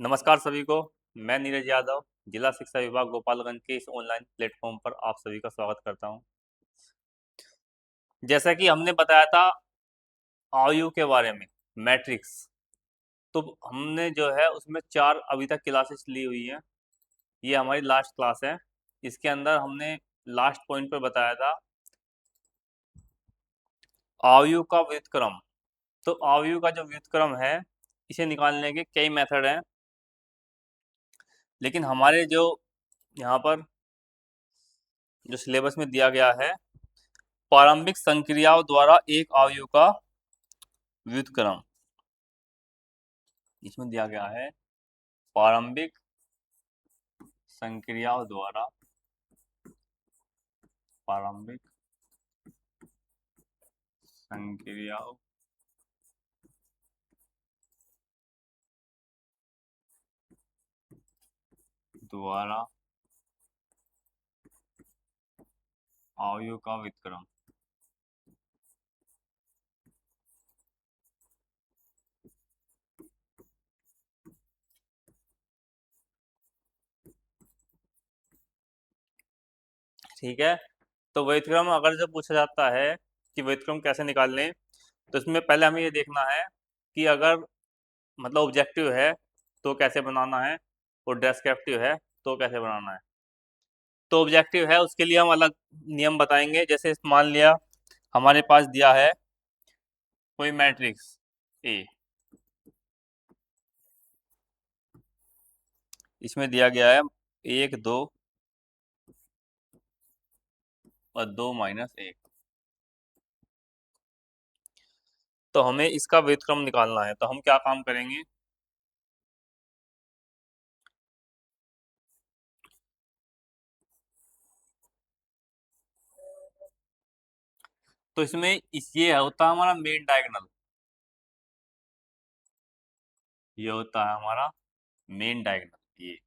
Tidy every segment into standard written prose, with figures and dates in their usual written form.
नमस्कार सभी को। मैं नीरज यादव जिला शिक्षा विभाग गोपालगंज के इस ऑनलाइन प्लेटफॉर्म पर आप सभी का स्वागत करता हूं। जैसा कि हमने बताया था आयु के बारे में, मैट्रिक्स, तो हमने जो है उसमें 4 अभी तक क्लासेस ली हुई हैं। ये हमारी लास्ट क्लास है। इसके अंदर हमने लास्ट पॉइंट पर बताया था आयु का व्युत्क्रम। तो आयु का जो व्युत्क्रम है, इसे निकालने के कई मेथड हैं, लेकिन हमारे जो यहाँ पर जो सिलेबस में दिया गया है, प्रारंभिक संक्रियाओं द्वारा एक आयु का व्युत्क्रम, इसमें दिया गया है प्रारंभिक संक्रियाओं द्वारा प्रारंभिक संक्रियाओं द्वारा आयु का व्युत्क्रम। ठीक है, तो व्युत्क्रम अगर जब पूछा जाता है कि व्युत्क्रम कैसे निकालने, तो इसमें पहले हमें ये देखना है कि अगर मतलब ऑब्जेक्टिव है तो कैसे बनाना है, और डेस्क्रिप्टिव है तो कैसे बनाना है। तो ऑब्जेक्टिव है उसके लिए हम अलग नियम बताएंगे। जैसे मान लिया हमारे पास दिया है कोई मैट्रिक्स ए, इसमें दिया गया है 1 2 और 2 माइनस 1। तो हमें इसका व्युत्क्रम निकालना है, तो हम क्या काम करेंगे, तो इसमें ये होता है हमारा मेन डायगोनल, ये होता है हमारा मेन डायगोनल ये।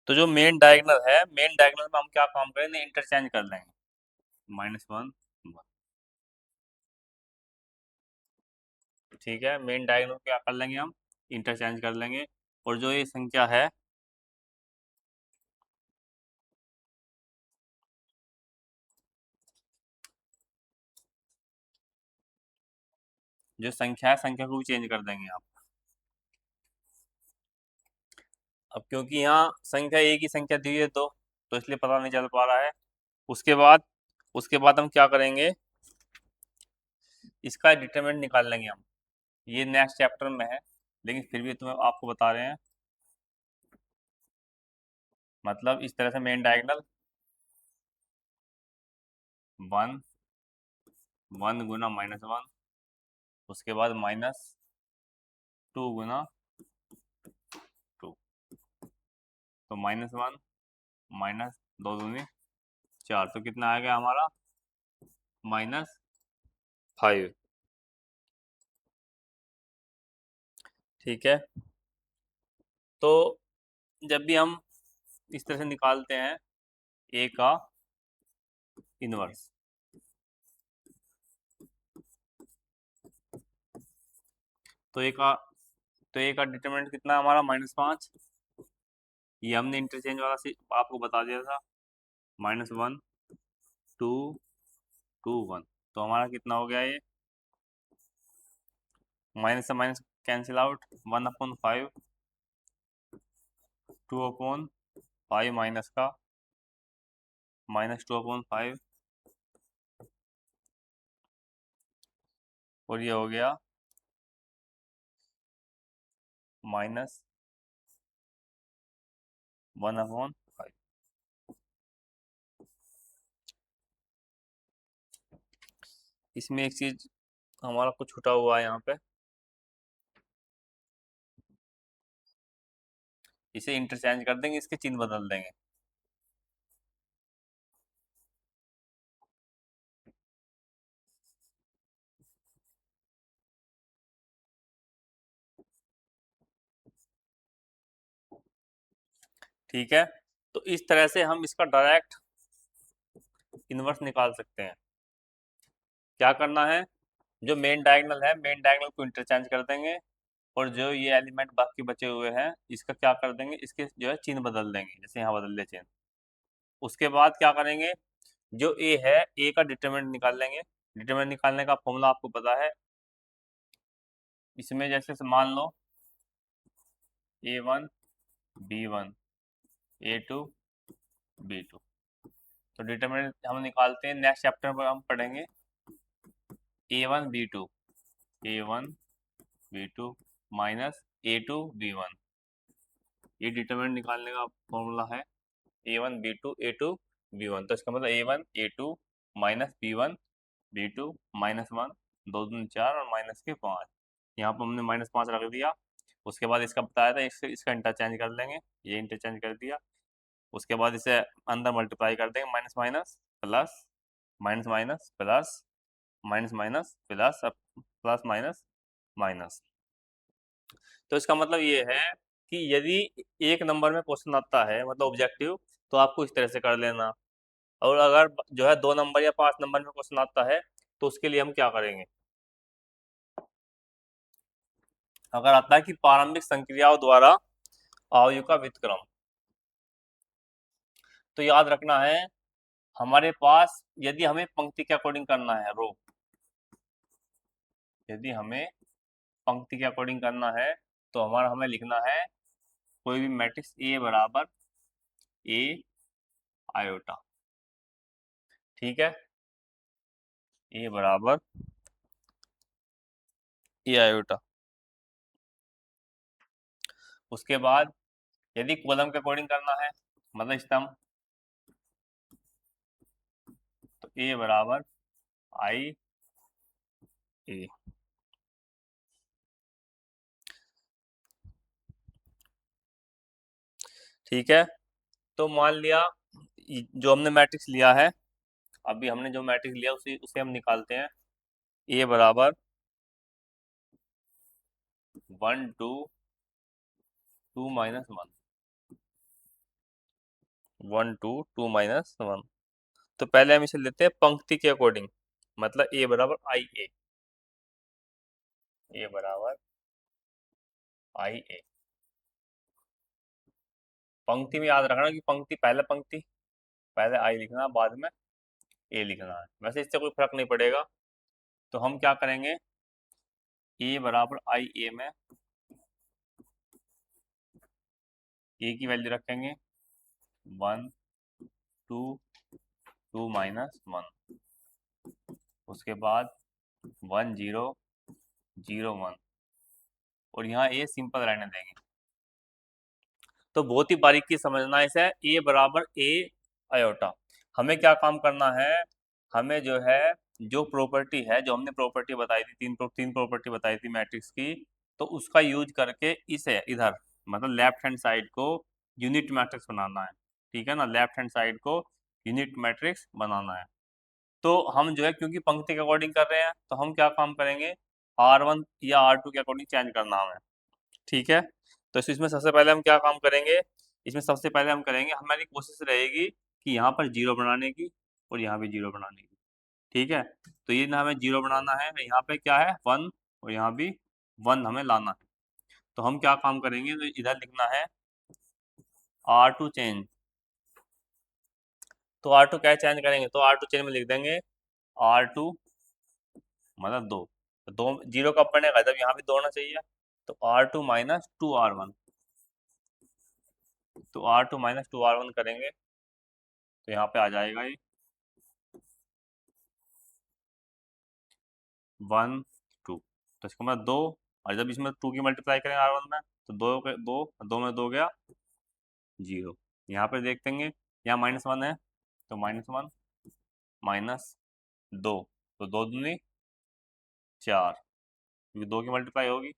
तो जो मेन डायगोनल है, मेन डायगोनल में हम क्या काम करेंगे, इंटरचेंज कर लेंगे -1 1। ठीक है, मेन डायगोनल क्या कर लेंगे, हम इंटरचेंज कर लेंगे। और जो ये संख्या है, जो संख्या है, संख्या को भी चेंज कर देंगे आप। अब क्योंकि यहाँ संख्या एक ही संख्या दी है तो इसलिए पता नहीं चल पा रहा है। उसके बाद हम क्या करेंगे, इसका डिटरमिनेंट निकाल लेंगे हम। ये नेक्स्ट चैप्टर में है, लेकिन फिर भी तुम्हें आपको बता रहे हैं। मतलब इस तरह से मेन डायगोनल 1 1 गुना -1, उसके बाद -2 गुना 2, तो -1 -2 दूनी 4, तो कितना आ गया हमारा -5। ठीक है, तो जब भी हम इस तरह से निकालते हैं ए का इनवर्स, तो ए का डिटरमिनेंट कितना है हमारा -5। ये हमने इंटरचेंज वाला से आपको बता दिया था, -1 2 2 1। तो हमारा कितना हो गया ये, माइनस से माइनस कैंसिल आउट, 1/5 2/5 माइनस का -2/5, और ये हो गया -1/5। इसमें एक चीज हमारा कुछ छूटा हुआ है यहाँ पे, इसे इंटरचेंज कर देंगे, इसके चिन्ह बदल देंगे। ठीक है, तो इस तरह से हम इसका डायरेक्ट इनवर्स निकाल सकते हैं। क्या करना है, जो मेन डायगोनल है, मेन डायगोनल को इंटरचेंज कर देंगे, और जो ये एलिमेंट बाकी बचे हुए हैं इसका क्या कर देंगे, इसके जो है चिन्ह बदल देंगे, जैसे यहाँ बदल दिया चिन्ह। उसके बाद क्या करेंगे, जो ए है, ए का डिटरमिनेंट निकाल लेंगे। डिटरमिनेंट निकालने का फॉर्मूला आपको पता है। इसमें जैसे मान लो A1 B1 A2 B2, तो डिटरमिनेंट हम निकालते हैं, नेक्स्ट चैप्टर में हम पढ़ेंगे A1 B2 A1 B2 minus A2 B1। ये डिटरमिनेंट निकालने का फॉर्मूला है A1 B2 A2 B1। तो इसका मतलब A1 A2 minus B1 B2 -1, 2 दूनी 4 और माइनस के 5। यहाँ पर हमने -5 रख दिया। उसके बाद इसका बताया था, इसका इंटरचेंज कर लेंगे, ये इंटरचेंज कर दिया। उसके बाद इसे अंदर मल्टीप्लाई कर देंगे, minus minus plus, minus minus plus, minus minus plus, अब प्लस माइनस माइनस। तो इसका मतलब ये है कि यदि एक नंबर में क्वेश्चन आता है, मतलब ऑब्जेक्टिव, तो आपको इस तरह से कर लेना। और अगर जो है 2 नंबर या 5 नंबर में क्वेश्चन आता है, तो उसके लिए हम क्या करेंगे, अगर आता है कि प्रारंभिक संक्रियाओं द्वारा अवयव का व्युत्क्रम, तो याद रखना है हमारे पास, यदि हमें पंक्ति के अकॉर्डिंग करना है, रो, यदि हमें पंक्ति के अकॉर्डिंग करना है, तो हमें लिखना है कोई भी मैट्रिक्स ए बराबर ए आयोटा। ठीक है, ए बराबर ए आयोटा। उसके बाद यदि कॉलम के अकॉर्डिंग करना है, मतलब स्तंभ, तो ए बराबर आई ए। ठीक है, तो मान लिया जो हमने मैट्रिक्स लिया है, अभी हमने जो मैट्रिक्स लिया उसे हम निकालते हैं। ए बराबर 1 2 2 -1, 1 2 2 -1। तो पहले हम इसे लेते हैं पंक्ति के अकॉर्डिंग, मतलब ए बराबर आई ए, ए बराबर आई ए। पंक्ति में याद रखना कि पंक्ति पहले आई लिखना, बाद में ए लिखना है, वैसे इससे कोई फर्क नहीं पड़ेगा। तो हम क्या करेंगे, ए बराबर आई ए में ए की वैल्यू रखेंगे 1 2 2 -1। उसके बाद 1 0 0 1, और यहाँ ए सिंपल रहने देंगे। तो बहुत ही बारीकी समझना है इसे, ए बराबर ए आयोटा। हमें क्या काम करना है, हमें जो है, जो प्रॉपर्टी है, जो हमने प्रॉपर्टी बताई थी, तीन प्रॉपर्टी बताई थी मैट्रिक्स की, तो उसका यूज करके इसे इधर, मतलब लेफ्ट हैंड साइड को यूनिट मैट्रिक्स बनाना है। ठीक है ना, लेफ्ट हैंड साइड को यूनिट मैट्रिक्स बनाना है। तो हम जो है, क्योंकि पंक्ति के अकॉर्डिंग कर रहे हैं, तो हम क्या काम करेंगे, R1 या R2 के अकॉर्डिंग चेंज करना हमें। ठीक है, तो इसमें सबसे पहले हम क्या काम करेंगे, इसमें सबसे पहले हम करेंगे, हमारी कोशिश रहेगी कि यहाँ पर जीरो बनाने की और यहाँ भी जीरो बनाने की। ठीक है, तो ये ना हमें जीरो बनाना है, यहाँ पे क्या है 1, और यहाँ भी 1 हमें लाना है। तो हम क्या काम करेंगे, तो इधर लिखना है R2 चेंज। तो R2 क्या चेंज करेंगे, तो R2 चेंज में लिख देंगे R2 मतलब 2। तो 2 जीरो कब बनेगा, जब यहाँ भी 2 होना चाहिए। तो R2 -2R1, तो R2 -2R1 करेंगे, तो यहाँ पे आ जाएगा ये 1 2। तो इसका मतलब 2, और जब इसमें 2 की मल्टीप्लाई करेंगे R1 में, तो 2 में 2 गया 0। यहाँ पे देख देंगे, यहाँ -1 है, तो -1 -2, तो 2 दूनी 4, क्योंकि 2 की मल्टीप्लाई होगी,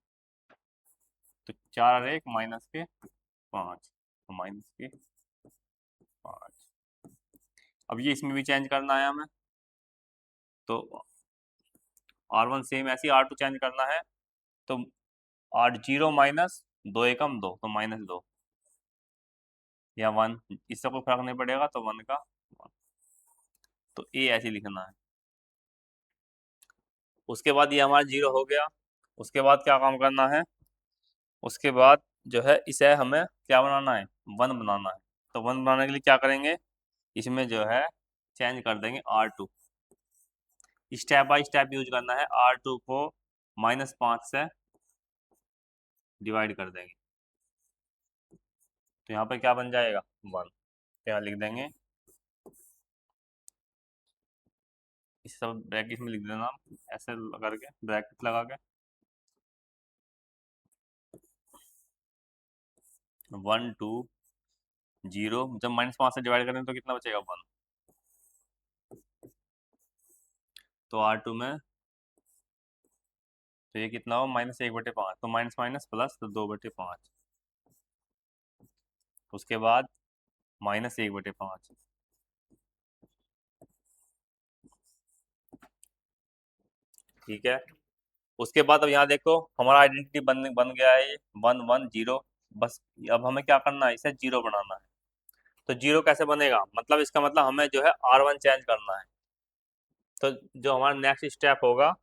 तो 4 और 1 -5, तो -5। अब ये इसमें भी चेंज करना है हमें, तो R1 सेम ऐसे ही R2 चेंज करना है। तो 8 0 माइनस 2 एकम 2, तो -2 या 1, इससे कोई फर्क नहीं पड़ेगा, तो 1 का 1। तो ए ऐसे लिखना है। उसके बाद ये हमारा 0 हो गया। उसके बाद क्या काम करना है, उसके बाद जो है इसे हमें क्या बनाना है, 1 बनाना है। तो 1 बनाने के लिए क्या करेंगे, इसमें जो है चेंज कर देंगे R2, step by step use करना है। R2 को -5 से डिवाइड कर देंगे, तो यहाँ पे क्या बन जाएगा, 1। तो यहाँ लिख देंगे, इस सब ब्रैकेट में लिख देना, ऐसे करके ब्रैकेट लगा के 1 2 0। जब -5 से डिवाइड करें तो कितना बचेगा, 1। तो R2 में तो ये कितना हो, -1/5, तो माइनस माइनस प्लस, तो 2/5। उसके बाद -1/5। ठीक है। उसके बाद अब यहाँ देखो हमारा आइडेंटिटी बन बन गया है, ये 1 1 0। बस अब हमें क्या करना है, इसे 0 बनाना है। तो 0 कैसे बनेगा, मतलब इसका मतलब हमें जो है R1 चेंज करना है। तो जो हमारा नेक्स्ट स्टेप होगा,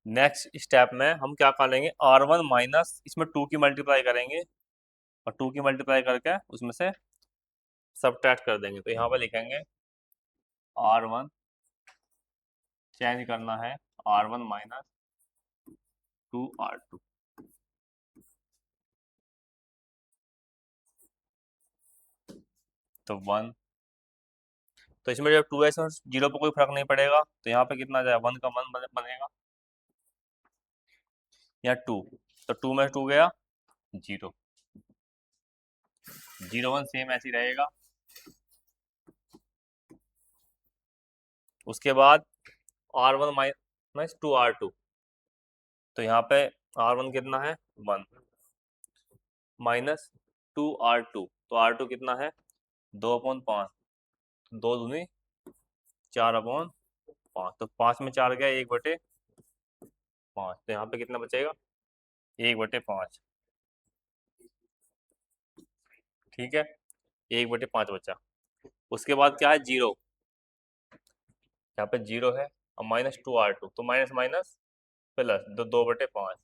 नेक्स्ट स्टेप में हम क्या कर लेंगे, R1 माइनस इसमें 2 की मल्टीप्लाई करेंगे, और 2 की मल्टीप्लाई करके उसमें से सब्ट्रैक्ट कर देंगे। तो यहाँ पे लिखेंगे R1 चेंज करना है, R1 माइनस 2R2। तो 1, तो इसमें जब 2 है इसमें 0 पर कोई फर्क नहीं पड़ेगा, तो यहाँ पे कितना जाएगा, 1 का 1 बनेगा, यहाँ 2, तो 2 में 2 गया 0, 0 1 सेम ऐसे ही रहेगा। उसके बाद R1 माइनस 2R2, तो यहाँ पे R1 कितना है, 1 माइनस 2R2, तो R2 कितना है, 2/5, 2 दूनी 4/5, तो 5 में 4 गया 1/5, तो यहाँ पे कितना बचेगा, 1/5। ठीक है, 1/5 बचा। उसके बाद क्या है, 0, यहाँ पे 0 है, और -2R2, तो माइनस माइनस प्लस, 2/5,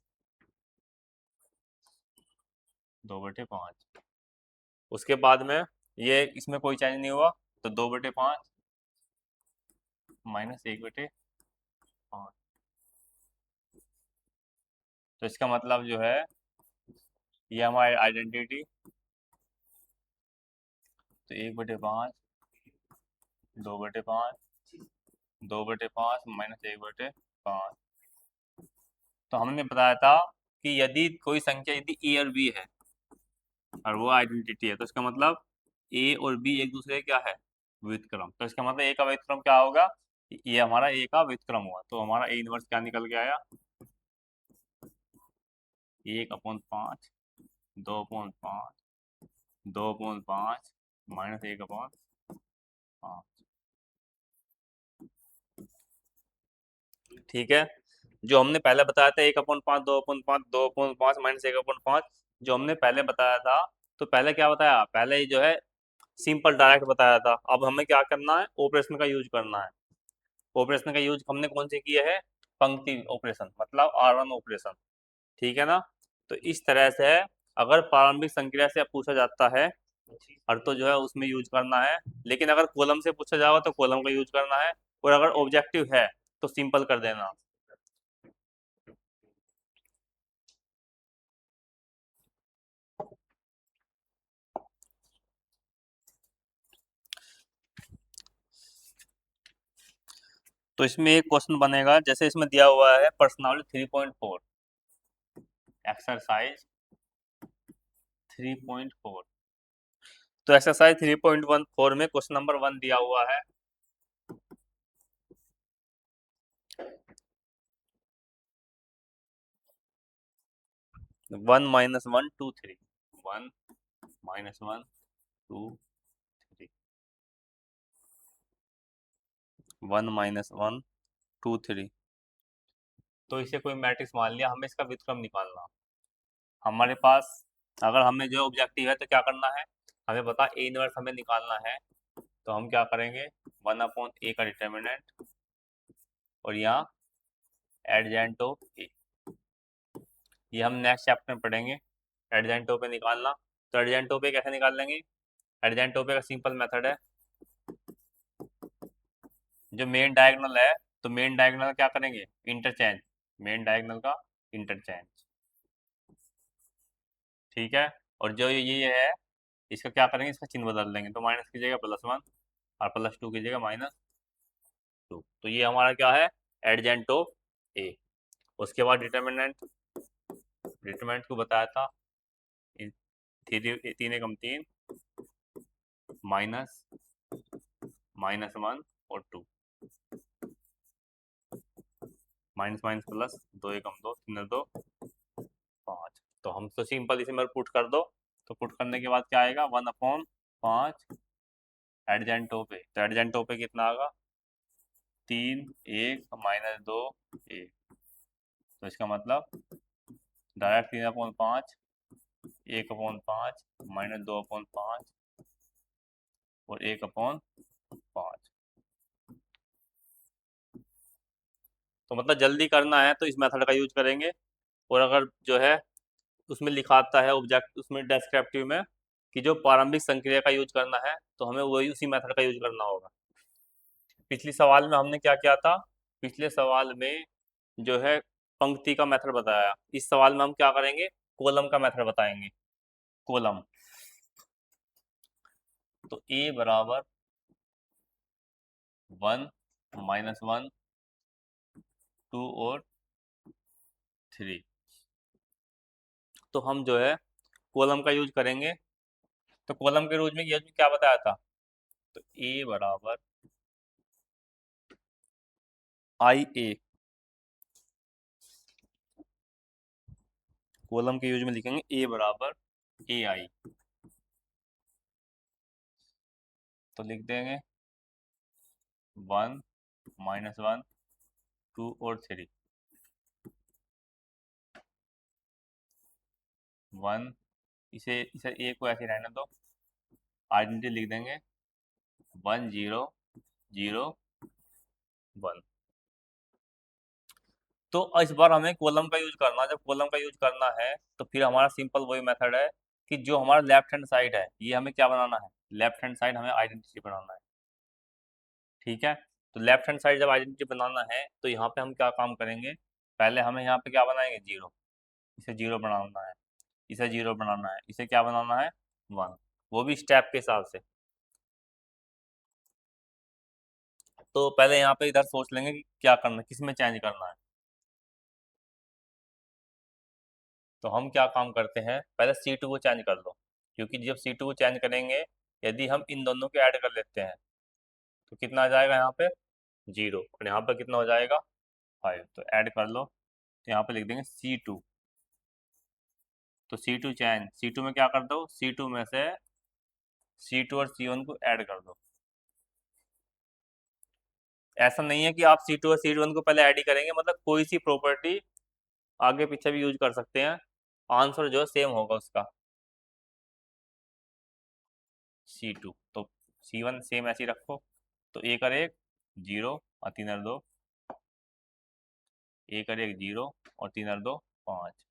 2/5। उसके बाद में ये इसमें कोई चेंज नहीं हुआ, तो 2/5 -1/5। तो इसका मतलब जो है ये हमारी आइडेंटिटी, तो 1/5, 2/5, 2/5 -1/5। तो हमने बताया था कि यदि कोई संख्या यदि ए और बी है और वो आइडेंटिटी है, तो इसका मतलब ए और बी एक दूसरे का क्या है, व्युत्क्रम। तो इसका मतलब ए का व्युत्क्रम क्या होगा, ये हमारा ए का व्युत्क्रम हुआ। तो हमारा ए इनवर्स क्या निकल के आया, 1/5, 2/5, 2/5 -1/5। ठीक है, जो हमने पहले बताया था 1/5, 2/5, 2/5 -1/5, जो हमने पहले बताया था, तो पहले क्या बताया, पहले ही जो है सिंपल डायरेक्ट बताया था। अब हमें क्या करना है, ऑपरेशन का यूज करना है। ऑपरेशन का यूज हमने कौन से किया है, पंक्ति ऑपरेशन, मतलब R1 ऑपरेशन। ठीक है ना। तो इस तरह से अगर प्रारंभिक संक्रिया से पूछा जाता है और तो जो है उसमें यूज करना है, लेकिन अगर कॉलम से पूछा जाएगा तो कॉलम का यूज करना है, और अगर ऑब्जेक्टिव है तो सिंपल कर देना। तो इसमें एक क्वेश्चन बनेगा, जैसे इसमें दिया हुआ है पर्सनालिटी 3.4, एक्सरसाइज 3.4। तो एक्सरसाइज 3.14 में क्वेश्चन नंबर 1 दिया हुआ है, 1 -1 2 3, 1 -1 2 3, 1 -1 2 3। तो इसे कोई मैट्रिक्स मान लिया, हमें इसका व्युत्क्रम निकालना। हमारे पास अगर हमें जो ऑब्जेक्टिव है तो क्या करना है, हमें पता ए इनवर्स हमें निकालना है, तो हम क्या करेंगे, 1/a का डिटर्मिनेंट और यहाँ एडजेंट ऑफ ए, ये हम नेक्स्ट चैप्टर में पढ़ेंगे। एडजेंट ऑफ ए निकालना, तो एडजेंट ऑफ ए कैसे निकाल लेंगे, एडजेंट ऑफ ए का सिंपल मेथड है, जो मेन डायगोनल है तो मेन डायगोनल क्या करेंगे, इंटरचेंज, मेन डायगोनल का इंटरचेंज, ठीक है। और जो ये है इसका क्या करेंगे, इसका चिन्ह बदल देंगे, तो माइनस की जगह +1 और +2 की जगह -2, तो ये हमारा क्या है, एडजेंट ऑफ ए। उसके बाद डिटर्मिनेंट, डिटर्मिनेंट को बताया था, 3 एकम 3 माइनस -1 और 2, माइनस माइनस प्लस, 2 एकम 2 3 2 5, तो हम तो सिंपल इसे मेरे पुट कर दो, तो पुट करने के बाद क्या आएगा, 1/5 एडजेंट ऑफ ए, तो एडजेंट ऑफ ए कितना आएगा, 3 1 -2 1, तो इसका मतलब डायरेक्ट 3/5 1/5 -2/5 और 1/5, तो मतलब जल्दी करना है तो इस मेथड का यूज करेंगे। और अगर जो है उसमें लिखाता है ऑब्जेक्ट, उसमें डेस्क्रिप्टिव में कि जो प्रारंभिक संक्रिया का यूज करना है, तो हमें वही उसी मेथड का यूज करना होगा। पिछले सवाल में हमने क्या किया था, पिछले सवाल में जो है पंक्ति का मेथड बताया, इस सवाल में हम क्या करेंगे, कॉलम का मेथड बताएंगे, कॉलम। तो a बराबर 1 -1 2 और 3, तो हम जो है कॉलम का यूज करेंगे। तो कॉलम के यूज में क्या बताया था, तो a बराबर आई ए, कॉलम के यूज में लिखेंगे a बराबर ए आई, तो लिख देंगे 1 -1 2 और 3, 1, इसे इसे ए को ऐसे रहने दो, आइडेंटिटी लिख देंगे 1 0 0 1। तो इस बार हमें कॉलम का यूज करना है, जब कॉलम का यूज करना है तो फिर हमारा सिंपल वही मेथड है कि जो हमारा लेफ्ट हैंड साइड है ये हमें क्या बनाना है, लेफ्ट हैंड साइड हमें आइडेंटिटी बनाना है, ठीक है। तो लेफ्ट हैंड साइड जब आइडेंटिटी बनाना है तो यहाँ पे हम क्या काम करेंगे, पहले हमें यहाँ पे क्या बनाएंगे, 0, इसे 0 बनाना है, इसे 0 बनाना है, इसे क्या बनाना है, 1, वो भी स्टेप के हिसाब से। तो पहले यहाँ पे इधर सोच लेंगे कि क्या करना, किस में चेंज करना है। तो हम क्या काम करते हैं, पहले C2 को चेंज कर लो, क्योंकि जब C2 को चेंज करेंगे, यदि हम इन दोनों को ऐड कर लेते हैं तो कितना आ जाएगा यहाँ पे, 0, और यहाँ पर कितना हो जाएगा, 5, तो ऐड कर लो, तो यहाँ पे लिख देंगे C2, तो C2 चेंज, C2 में क्या कर दो, C2 में से C2 और C1 को ऐड कर दो। ऐसा नहीं है कि आप C2 और C1 को पहले ऐड ही करेंगे, मतलब कोई सी प्रॉपर्टी आगे पीछे भी यूज कर सकते हैं, आंसर जो है सेम होगा उसका, C2, तो C1 सेम ऐसे ही रखो, तो ए कर 1 0 और 3 और 2, ए कर 1 0 और 3 और 2 5,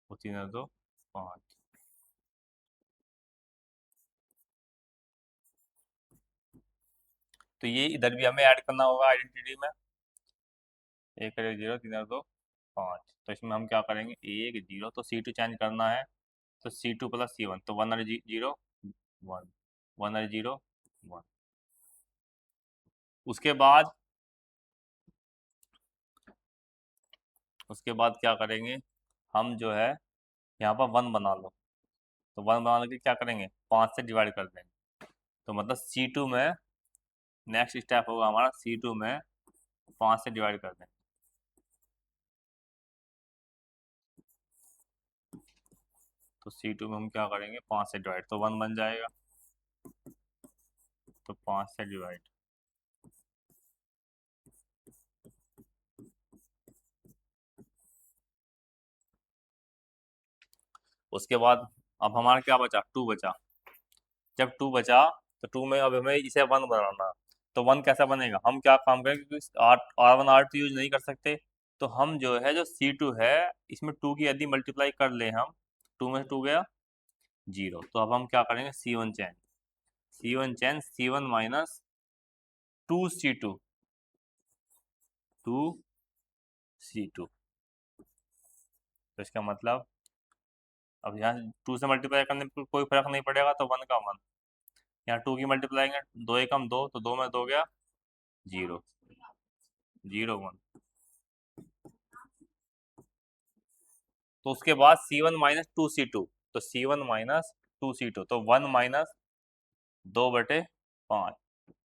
और 3 और 2 5। तो ये इधर भी हमें ऐड करना होगा आइडेंटिटी में, ए कर 1 0 3 और 2 5, तो इसमें हम क्या करेंगे, 1 0, तो C2 चेंज करना है, तो C2 प्लस C1, तो 1 और 0 1, 1 और 0 1। उसके बाद उसके बाद क्या करेंगे, हम जो है यहाँ पर 1 बना लो, तो 1 बनाने के क्या करेंगे, 5 से डिवाइड कर देंगे, तो मतलब C2 में नेक्स्ट स्टेप होगा हमारा, C2 में 5 से डिवाइड कर दें, तो C2 में हम क्या करेंगे, 5 से डिवाइड, तो 1 बन जाएगा, तो 5 से डिवाइड, उसके बाद अब हमारा क्या बचा, 2 बचा। जब 2 बचा तो 2 में अब हमें इसे 1 बनाना। तो 1 कैसा बनेगा, हम क्या काम करेंगे, क्योंकि R1 R2 यूज नहीं कर सकते, तो हम जो है जो C2 है इसमें 2 की यदि मल्टीप्लाई कर ले हम, 2 में से 2 गया 0, तो अब हम क्या करेंगे, C1 change, C1 change C1 minus 2C2, 2C2। तो इसका मतलब अब यहाँ 2 से मल्टीप्लाई करने में कोई फर्क नहीं पड़ेगा, तो 1 का 1, यहाँ 2 की मल्टीप्लाई करेंगे, 2 एकम 2, तो 2 में 2 गया 0, 0 1। तो उसके बाद C1 माइनस 2C2, तो C1 माइनस 2C2, तो 1 माइनस 2/5,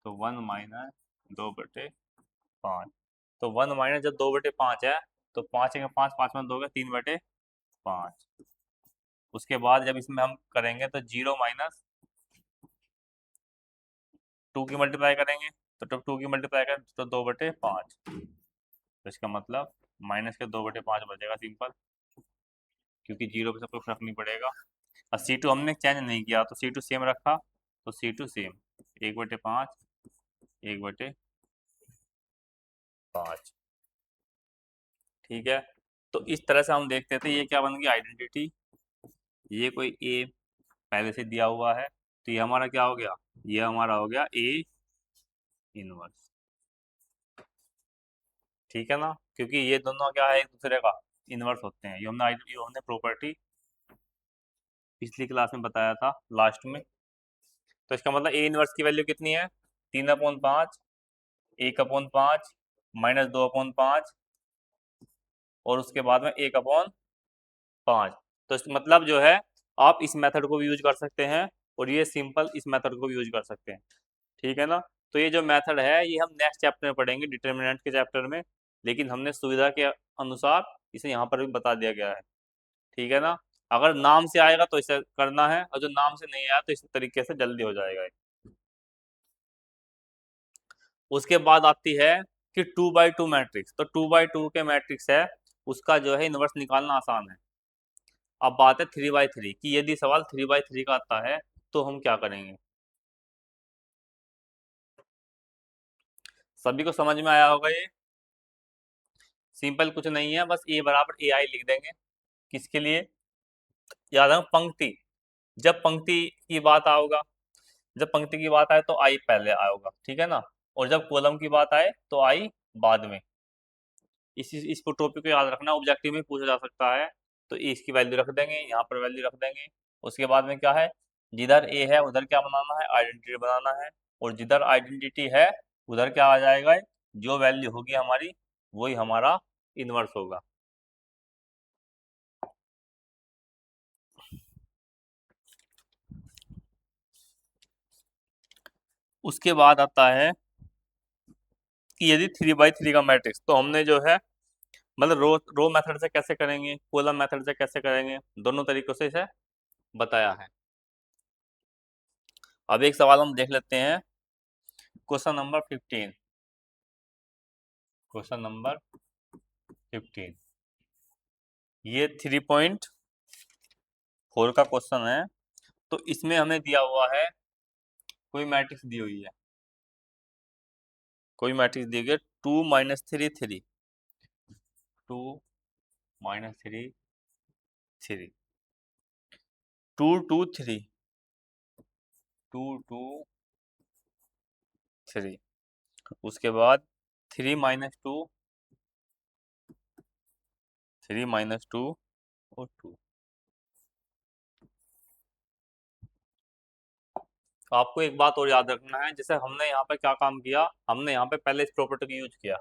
तो 1 माइनस 2/5, तो 1 माइनस जब 2/5 है, तो 5 है 5, 5 में 2 गया 3/5। उसके बाद जब इसमें हम करेंगे तो 0 माइनस 2 की मल्टीप्लाई करेंगे, तो जब 2 की मल्टीप्लाई करें तो 2/5, तो इसका मतलब माइनस के 2/5 बचेगा सिंपल, क्योंकि 0 पे से कोई फर्क नहीं पड़ेगा। और C2 हमने चेंज नहीं किया, तो C2 सेम रखा, तो C2 सेम 1/5, 1/5। ठीक है, तो इस तरह से हम देखते थे, ये क्या बन गई आइडेंटिटी, ये कोई A पहले से दिया हुआ है, तो ये हमारा क्या हो गया, ये हमारा हो गया A इनवर्स। ठीक है ना, क्योंकि ये दोनों क्या है, एक दूसरे का इनवर्स होते हैं। ये हमने प्रॉपर्टी पिछली क्लास में बताया था लास्ट में। तो इसका मतलब ए इनवर्स की वैल्यू कितनी है, 3/5, 1/5, माइनस 2/5, और उसके बाद में 1/5। तो इसका मतलब जो है आप इस मेथड को भी यूज कर सकते हैं, और ये सिंपल इस मेथड को भी यूज कर सकते हैं। ठीक है ना, तो ये जो मेथड है ये हम नेक्स्ट चैप्टर में पढ़ेंगे, डिटर्मिनेंट के चैप्टर में, लेकिन हमने सुविधा के अनुसार इसे यहाँ पर भी बता दिया गया है। ठीक है ना, अगर नाम से आएगा तो इसे करना है, और जो नाम से नहीं आया तो इस तरीके से जल्दी हो जाएगा। उसके बाद आती है कि 2x2 मैट्रिक्स, तो 2x2 के मैट्रिक्स है उसका जो है इन्वर्स निकालना आसान है। अब बात है 3x3 की, यदि सवाल 3x3 का आता है तो हम क्या करेंगे। सभी को समझ में आया होगा ये, सिंपल कुछ नहीं है, बस A बराबर AI लिख देंगे। किसके लिए, याद है पंक्ति, जब पंक्ति की बात आओगा, जब पंक्ति की बात आए तो आई पहले आएगा, ठीक है ना, और जब कॉलम की बात आए तो आई बाद में। इस टॉपिक को याद रखना, ऑब्जेक्टिव में पूछा जा सकता है। तो इसकी वैल्यू रख देंगे, यहाँ पर वैल्यू रख देंगे। उसके बाद में क्या है, जिधर ए है उधर क्या बनाना है, आइडेंटिटी बनाना है, और जिधर आइडेंटिटी है उधर क्या आ जाएगा, जो वैल्यू होगी हमारी वही हमारा इनवर्स होगा। उसके बाद आता है कि यदि 3x3 का मैट्रिक्स, तो हमने जो है मतलब रो मेथड से कैसे करेंगे, कॉलम मेथड से कैसे करेंगे, दोनों तरीकों से इसे बताया है। अब एक सवाल हम देख लेते हैं, क्वेश्चन नंबर 15, क्वेश्चन नंबर 15, ये 3.4 का क्वेश्चन है। तो इसमें हमें दिया हुआ है, कोई मैट्रिक्स दी हुई है, कोई मैट्रिक्स दी गई 2 - 3 3, 2 - 3 3, 2 2 3, 2 2 3, उसके बाद 3 - 2, 3 - 2 और 2। तो आपको एक बात और याद रखना है, जैसे हमने यहाँ पे क्या काम किया, हमने यहाँ पे पहले इस प्रॉपर्टी का यूज किया,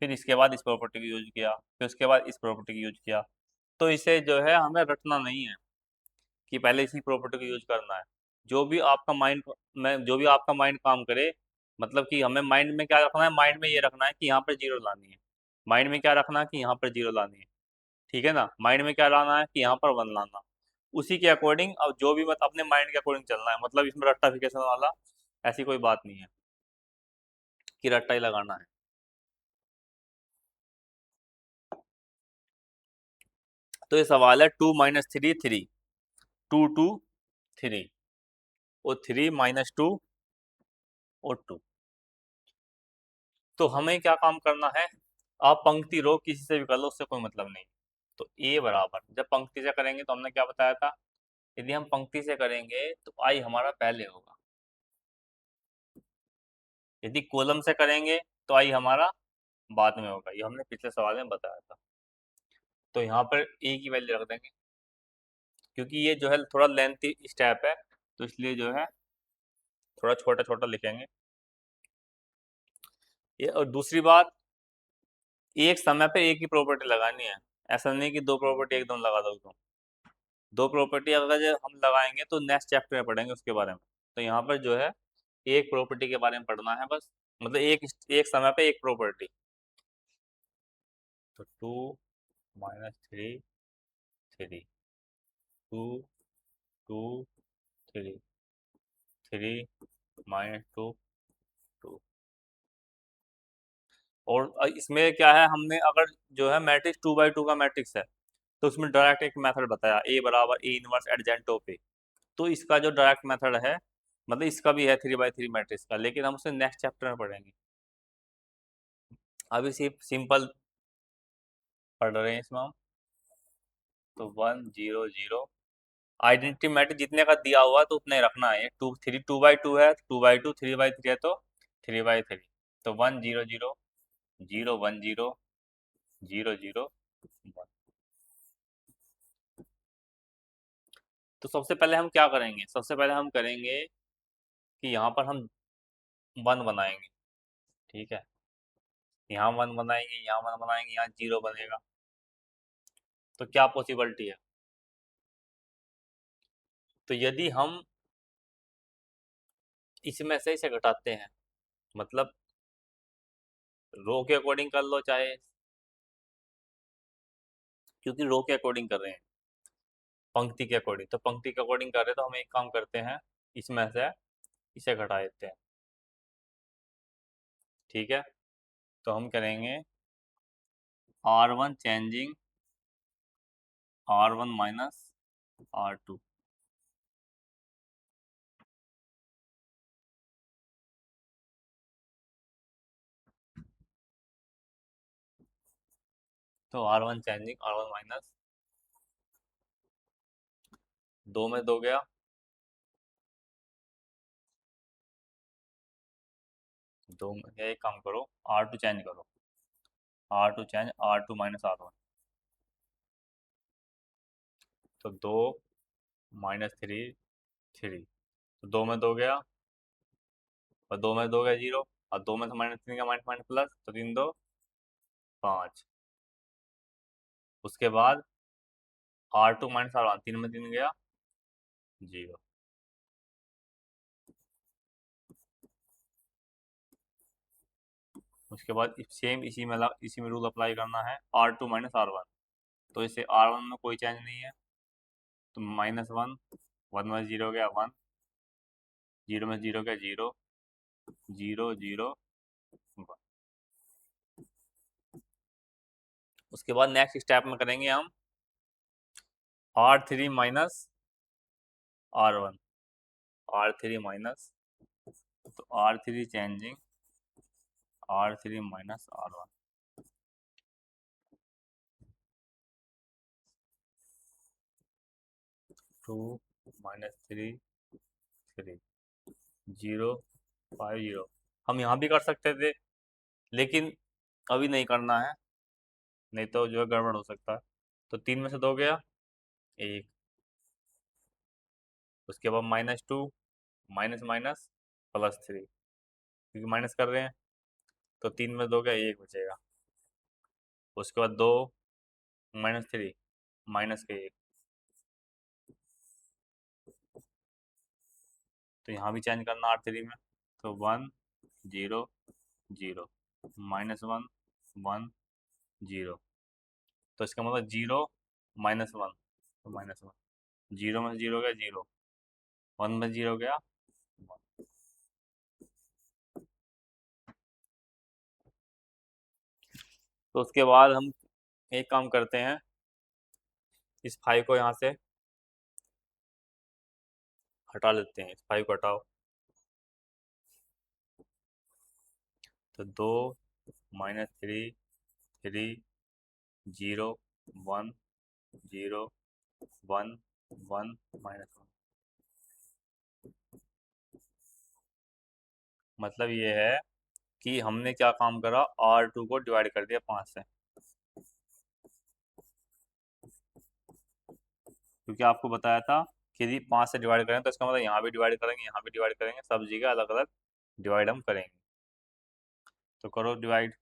फिर इसके बाद इस प्रॉपर्टी का यूज किया, फिर उसके बाद इस प्रॉपर्टी का यूज किया। तो इसे जो है हमें रटना नहीं है कि पहले इसी प्रॉपर्टी का यूज करना है। जो भी आपका माइंड में जो भी आपका माइंड काम करे, मतलब कि हमें माइंड में क्या रखना है, माइंड में ये रखना है कि यहाँ पर जीरो लानी है, माइंड में क्या रखना है कि यहाँ पर जीरो लानी है। ठीक है ना, माइंड में क्या लाना है कि यहाँ पर वन लाना। उसी के अकॉर्डिंग अब जो भी मत अपने माइंड के अकॉर्डिंग चलना है, मतलब इसमें रट्टाफिकेशन वाला ऐसी कोई बात नहीं है कि रट्टा ही लगाना है। तो ये सवाल है 2 - 3 3, 2 2 3 और 3 - 2 और 2। तो हमें क्या काम करना है, आप पंक्ति रो किसी से भी कर लो, उससे कोई मतलब नहीं। तो ए बराबर, जब पंक्ति से करेंगे तो हमने क्या बताया था, यदि हम पंक्ति से करेंगे तो आई हमारा पहले होगा, यदि कॉलम से करेंगे तो आई हमारा बाद में होगा। ये हमने पिछले सवाल में बताया था। तो यहाँ पर ए की वैल्यू रख देंगे, क्योंकि ये जो है थोड़ा लेंथी स्टेप है, तो इसलिए जो है थोड़ा छोटा छोटा लिखेंगे ये। और दूसरी बात, एक समय पे एक ही प्रॉपर्टी लगानी है, ऐसा नहीं कि दो प्रॉपर्टी एकदम लगा दो तुम। दो प्रॉपर्टी अगर जो हम लगाएंगे तो नेक्स्ट चैप्टर में पढ़ेंगे उसके बारे में। तो यहाँ पर जो है एक प्रॉपर्टी के बारे में पढ़ना है बस, मतलब एक समय पे एक प्रॉपर्टी। तो 2 - 3 3, 2 2 3, 3 - 2 2। और इसमें क्या है, हमने अगर जो है मैट्रिक्स 2 by 2 का मैट्रिक्स है, तो उसमें डायरेक्ट एक मेथड बताया, ए बराबर ए इनवर्स एडजेंटो पे। तो इसका जो डायरेक्ट मेथड है, मतलब इसका भी है 3 by 3 मैट्रिक्स का, लेकिन हम उसे नेक्स्ट चैप्टर में पढ़ेंगे। अभी सिर्फ सिंपल पढ़ रहे हैं इसमें हम। तो 1 0 0 आइडेंटिटी मैट्रिक्स जितने का दिया हुआ है तो उतने ही रखना है। 2 है, 2 by 2, 3 by 3 है तो 3 by 3। तो 1 0 0 0 1 0 0 0 तो सबसे पहले हम क्या करेंगे, सबसे पहले हम करेंगे कि यहाँ पर हम 1 बनाएंगे, ठीक है। यहाँ 1 बनाएंगे, यहाँ 1 बनाएंगे, यहाँ 0 बनेगा। तो क्या पॉसिबिलिटी है, तो यदि हम इसमें से इसे घटाते हैं, मतलब रो के अकॉर्डिंग कर लो चाहे, क्योंकि रो के अकॉर्डिंग कर रहे हैं, पंक्ति के अकॉर्डिंग, तो पंक्ति के अकॉर्डिंग कर रहे हैं तो हम एक काम करते हैं, इसमें से इसे घटा देते हैं, ठीक है। तो हम करेंगे R1 changing R1 minus R2। तो R1 चेंजिंग R1 माइनस, 2 में 2 गया, 2 में गया, एक काम करो R2 चेंज करो, R2 change R2 minus R1। तो 2 - 3 3, तो 2 में 2 गया, और 2 में 2 गया 0, और 2 में से -3 का माइनस माइनस प्लस, तो 3 2 5। उसके बाद R2 माइनस R1, 3 में 3 गया 0। उसके बाद सेम इसी में रूल अप्लाई करना है, R2 माइनस R1। तो इसे R1 में कोई चेंज नहीं है, तो -1, 1 में 0 गया 1, 0 में 0 गया 0, 0 0 1। उसके बाद नेक्स्ट स्टेप में करेंगे हम R3 minus R1, R3 minus, तो R3 changing R3 minus R1। 2 - 3 3, 0 5 0। हम यहाँ भी कर सकते थे, लेकिन अभी नहीं करना है, नहीं तो जो है गड़बड़ हो सकता है। तो 3 में से 2 गया 1, उसके बाद -2 माइनस माइनस +3, क्योंकि माइनस कर रहे हैं, तो 3 में 2 गया 1 बचेगा। उसके बाद 2 - 3 माइनस के 1, तो यहाँ भी चेंज करना R3 में। तो 1 0 0, -1 1 0, तो इसका मतलब 0 -1, तो -1, 0 में 0 गया 0, 1 में 0 गया 1। तो उसके बाद हम एक काम करते हैं, इस 5 को यहाँ से हटा लेते हैं, इस 5 को हटाओ। तो 2 -3 3 0 1 0 1 1 -1। मतलब ये है कि हमने क्या काम करा, R2 को डिवाइड कर दिया 5 से, क्योंकि आपको बताया था कि यदि 5 से डिवाइड करें तो इसका मतलब यहाँ भी डिवाइड करेंगे, यहाँ भी डिवाइड करेंगे, सब जगह अलग अलग डिवाइड हम करेंगे। तो करो डिवाइड।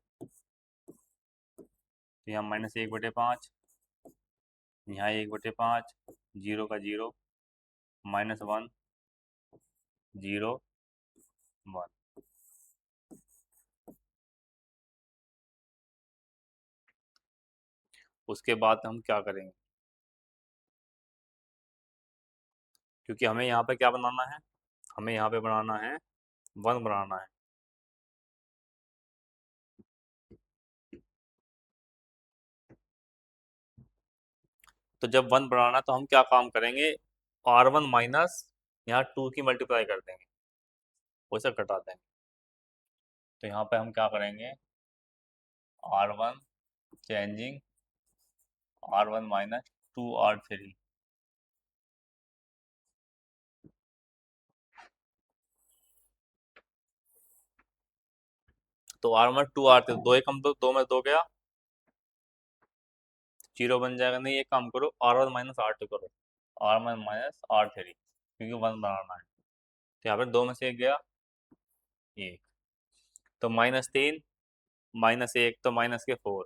तो यहाँ -1/5, यहाँ 1/5, 0 का 0, -1 0 1। उसके बाद हम क्या करेंगे, क्योंकि हमें यहाँ पे क्या बनाना है, हमें यहाँ पे बनाना है 1 बनाना है। तो जब 1 बनाना है तो हम क्या काम करेंगे, R1 माइनस यहाँ 2 की मल्टीप्लाई कर देंगे, वैसे घटा देंगे। तो यहाँ पे हम क्या करेंगे, R1 changing R1 minus 2R3। तो R1 2R3, 2 एकम 2, 2 में 2 गया, 0 बन जाएगा। नहीं, एक काम करो, R1 माइनस R2 करो, R1 माइनस R3, क्योंकि 1 बनाना है। तो यहाँ पे 2 में से 1 गया, 1। तो -3 -1, तो माइनस के 4,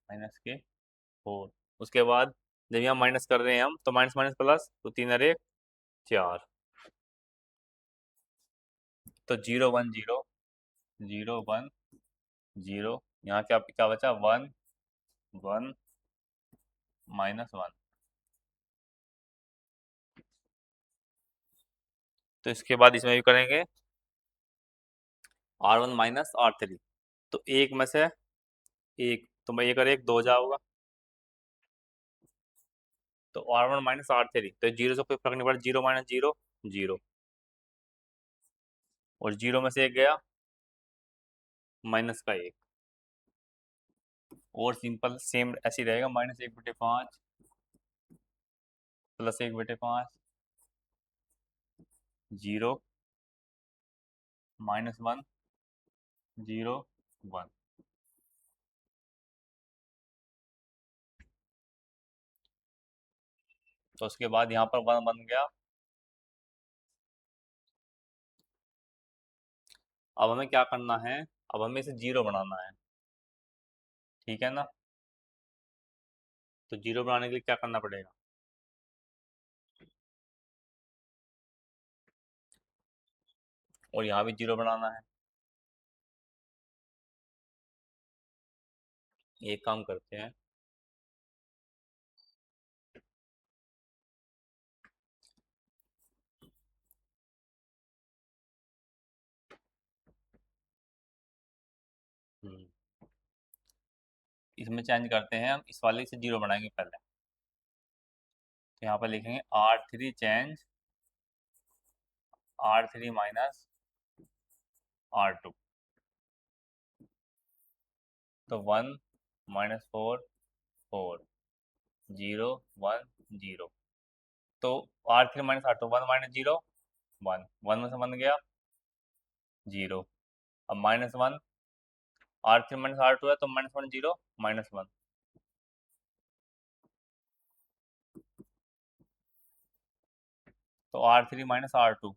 -4। उसके बाद जब यहाँ माइनस कर रहे हैं हम, तो माइनस माइनस प्लस, तो 3 और 1 4। तो 0 1 0 0 1 0, यहाँ क्या क्या बचा, 1 1 -1। तो इसके बाद इसमें भी करेंगे R1 माइनस R3। तो एक में से एक, तो मैं 1 और 1 2 जाओगा, तो R1 माइनस R3, तो 0 से कोई फर्क नहीं पड़ा, 0 -0 0, और 0 में से 1 गया, माइनस का 1। और सिंपल सेम ऐसे ही रहेगा, -1/5 प्लस 1/5 0 -1 0 1। तो उसके बाद यहाँ पर 1 बन गया। अब हमें क्या करना है, अब हमें इसे 0 बनाना है, ठीक है ना। तो 0 बनाने के लिए क्या करना पड़ेगा, और यहाँ भी 0 बनाना है। एक काम करते हैं, इसमें चेंज करते हैं, हम इस वाले से 0 बनाएंगे पहले। तो यहाँ पर लिखेंगे R3 change R3 minus R2। तो 1 -4 4 0 1 0। तो R3 माइनस R2, 1 -0 1, 1 में से 1 गया 0। अब -1, R3 माइनस R2 है, तो -1 0 -1। तो R3 माइनस R2,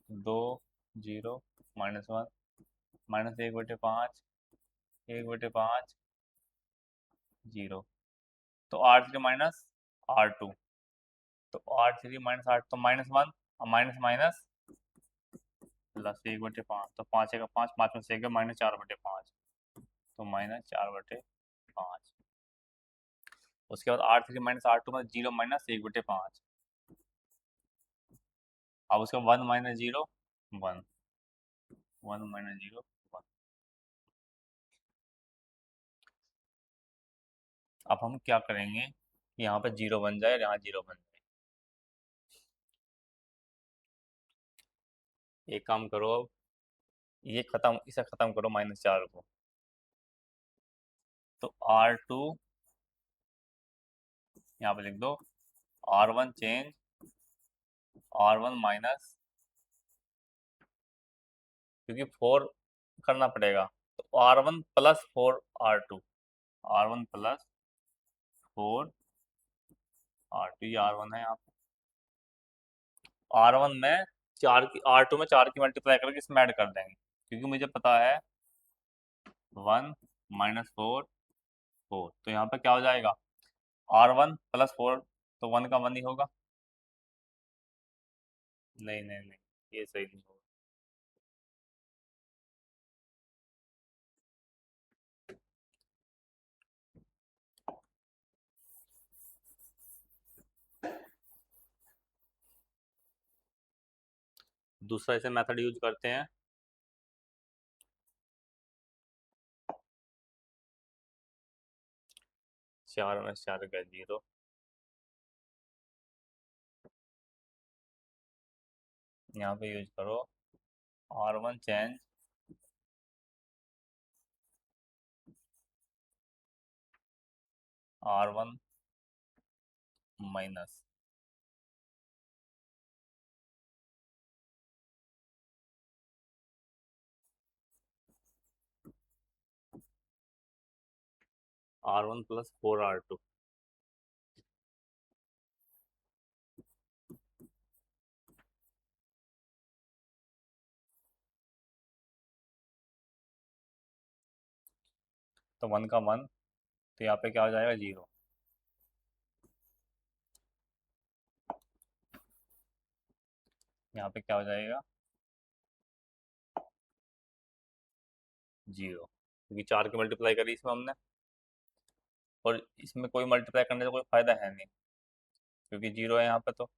2 0 -1, -1/5 1/5 0। तो R3 माइनस R2, तो R3 माइनस R, तो -1, और माइनस माइनस प्लस 1/5, तो 5 का 5, 5 में से -4/5, तो -4/5। उसके बाद R3 माइनस R2 में 0 -1/5। अब उसका 1 -0 1, 1 -0 1। अब हम क्या करेंगे कि यहाँ पे 0 बन जाए और यहाँ 0 बन जाए। एक काम करो, अब ये खत्म, इसे खत्म करो -4 को। तो R2 यहाँ पे लिख दो, R1 चेंज R1 माइनस, क्योंकि 4 करना पड़ेगा, तो R1 plus 4 R2, R1 plus 4 R2, ये R1 है यहाँ पे। R1 में 4 की, R2 में 4 की मल्टीप्लाई करके इसमें ऐड कर देंगे, क्योंकि मुझे पता है 1 माइनस 4 तो यहाँ पे क्या हो जाएगा, R1 प्लस 4, तो 1 का 1 ही होगा। नहीं नहीं नहीं, ये सही नहीं होगा। दूसरा ऐसे मेथड यूज करते हैं। 4 में 4 का 0, यहाँ पे यूज करो R1 change R1 minus, R1 plus 4 R2। तो 1 का 1, तो यहाँ पे क्या हो जाएगा, 0। यहाँ पे क्या हो जाएगा, 0, क्योंकि 4 की मल्टीप्लाई करी इसमें हमने, और इसमें कोई मल्टीप्लाई करने से कोई फायदा है नहीं, क्योंकि 0 है यहाँ पे, तो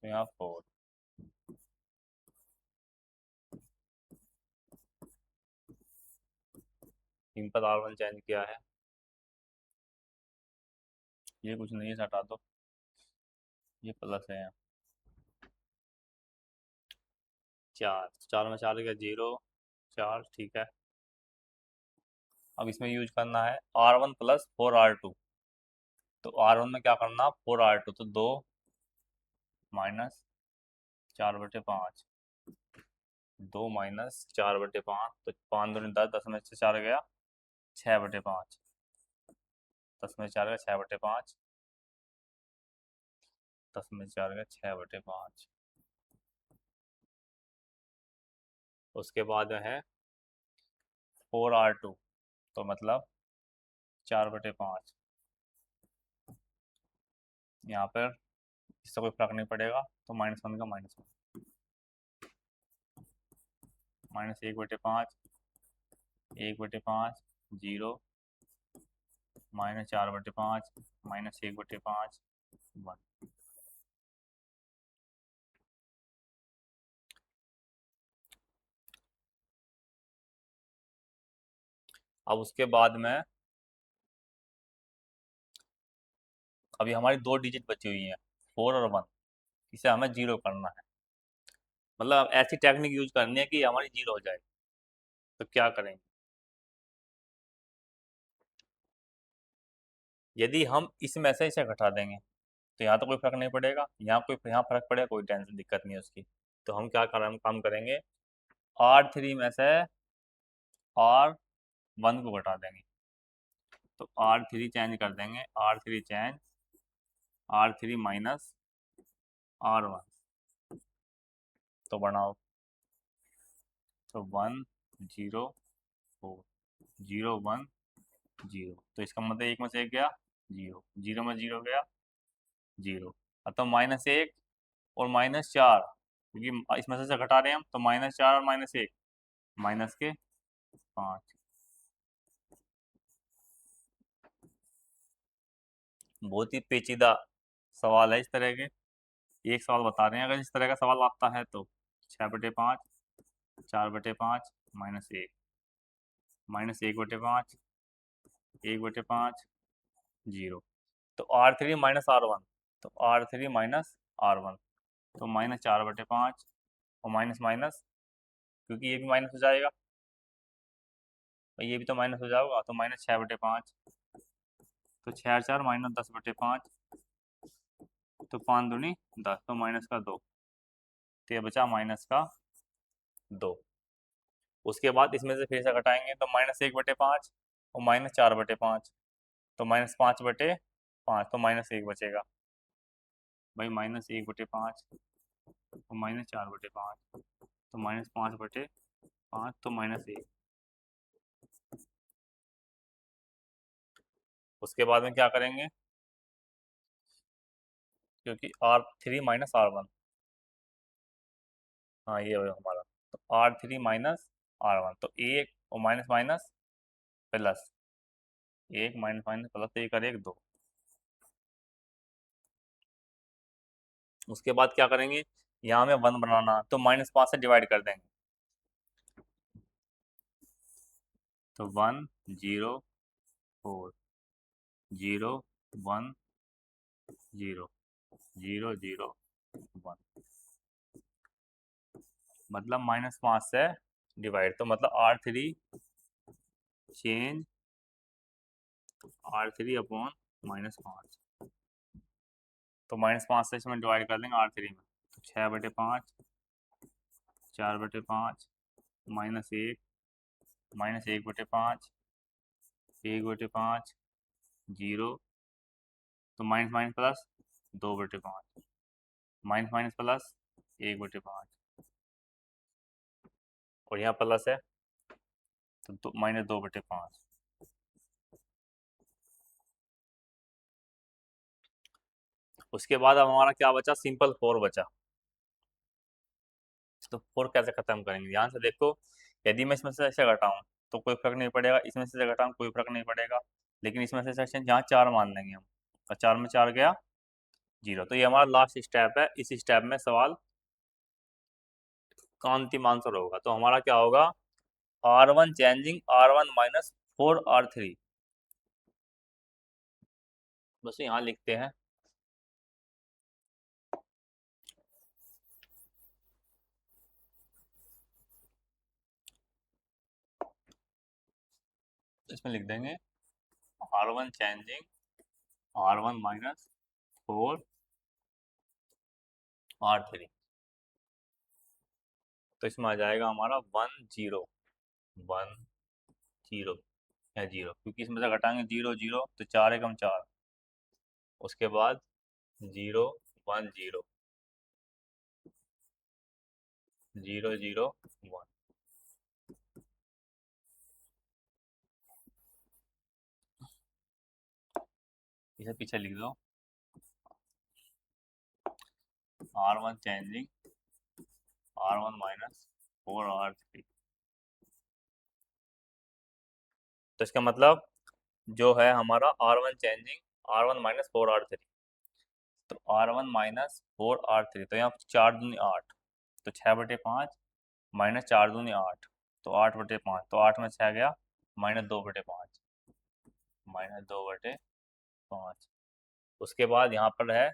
यहाँ 4। इन पर R1 चेंज किया है, ये कुछ नहीं है, इसे हटा दो, ये प्लस है यहाँ। 4 में 4 गया 0, 4, ठीक है। अब इसमें यूज करना है R1 प्लस 4 R2, तो R1 में क्या करना, 4 R2, तो 2 माइनस 4/5, 2 माइनस 4/5, तो 5 दूनी 10, 10 में से 4 गया 6/5, 10 में से 4 गया 6/5, 10 में से 4 गया 6/5। उसके बाद है 4 R2, तो मतलब 4/5। यहाँ पर इससे कोई फर्क नहीं पड़ेगा, तो -1 का -1, -1/5, 1/5, 0, -4/5, -1/5, 1। अब उसके बाद में अभी हमारी 2 डिजिट बची हुई हैं, 4 और 1, इसे हमें 0 करना है, मतलब ऐसी टेक्निक यूज करनी है कि हमारी 0 हो जाए। तो क्या करेंगे, यदि हम इसमें से इसे घटा देंगे, तो यहाँ तो कोई फर्क नहीं पड़ेगा, यहाँ फर्क पड़ेगा, कोई टेंशन दिक्कत नहीं है उसकी। तो हम क्या काम करेंगे, R3 में से R1 को घटा देंगे, तो R3 चेंज कर देंगे, R3 change R3 minus R1, तो बनाओ, तो 1 0 4, 0 1 0, तो इसका मतलब 1 में से 1 गया 0, 0 में 0 गया 0, अतः -1 और -4, क्योंकि इसमें से घटा रहे हैं हम, तो -4 और -1, -5। बहुत ही पेचीदा सवाल है इस तरह के, एक सवाल बता रहे हैं, अगर इस तरह का सवाल आता है तो 6/5, 4/5, -1, -1/5, 1/5 0। तो R3 माइनस R1, तो R3 माइनस R1, तो -4/5 और माइनस माइनस, क्योंकि ये भी माइनस हो जाएगा और ये भी तो माइनस हो जाएगा, तो -6/5, तो 6 और 4 -10/5, तो 5 दूनी 10, तो माइनस का 2, तो ये बचा माइनस का 2। उसके बाद इसमें से फिर से घटाएंगे तो -1/5 और -4/5, तो -5/5, तो -1 बचेगा भाई, -1/5 और -4/5, तो -5/5, तो -1। उसके बाद में क्या करेंगे, क्योंकि R3 माइनस R1, हाँ ये है हमारा, तो R3 माइनस R1, तो 1 और minus minus plus, 1 minus minus plus, तो 1 और 1 2। उसके बाद क्या करेंगे, यहाँ हमें 1 बनाना, तो -5 से डिवाइड कर देंगे, तो 1 0 4 0 1 0 0 0 1, मतलब -5 से डिवाइड, तो मतलब R3 चेंज R3 अपॉन -5, तो -5 से इसमें डिवाइड कर देंगे R3 में, तो 6/5, 4/5, -1, -1/5, 1/5 0, तो minus minus plus 2/5, minus minus plus 1/5, और यहाँ प्लस है तो -2/5। उसके बाद अब हमारा क्या बचा, सिंपल 4 बचा। तो 4 कैसे खत्म करेंगे, ध्यान से देखो, यदि मैं इसमें से ऐसे घटाऊं तो कोई फर्क नहीं पड़ेगा, इसमें से घटाऊं कोई फर्क नहीं पड़ेगा, लेकिन इसमें से सेक्शन यहाँ 4 मान लेंगे हम, और 4 में 4 गया 0, तो ये हमारा लास्ट स्टेप है। इस स्टेप में सवाल का अंतिम आंसर होगा, तो हमारा क्या होगा, R1 changing R1 minus 4R3, बस यहाँ लिखते हैं। इसमें लिख देंगे R1 changing R1 minus 4R3, तो इसमें आ जाएगा हमारा 1 0 1 0 या 0, क्योंकि इसमें से घटाएंगे 0 0, तो 4 एकम 4, उसके बाद 0 1 0 0 0 1, इसे पीछे लिख दो, R1 changing R1 minus 4R3, तो इसका मतलब जो है हमारा R1 changing R1 minus 4R3, तो R1 माइनस 4R3, तो यहाँ 4 दूनी 8, तो 6/5 माइनस 4 दूनी 8, तो 8/5, तो 8 में 6 गया, -2/5, -2/5। उसके बाद यहाँ पर है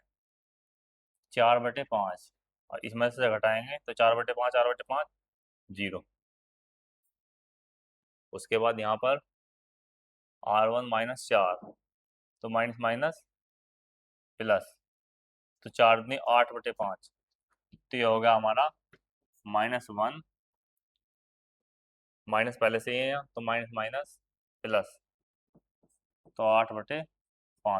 4/5, और इसमें से घटाएंगे तो 4/5 4/5 0। उसके बाद यहाँ पर R1 माइनस 4, तो माइनस माइनस प्लस, तो 4 दूनी 8/5, तो ये होगा हमारा -1, माइनस पहले से ही है तो माइनस माइनस प्लस, तो 8/5,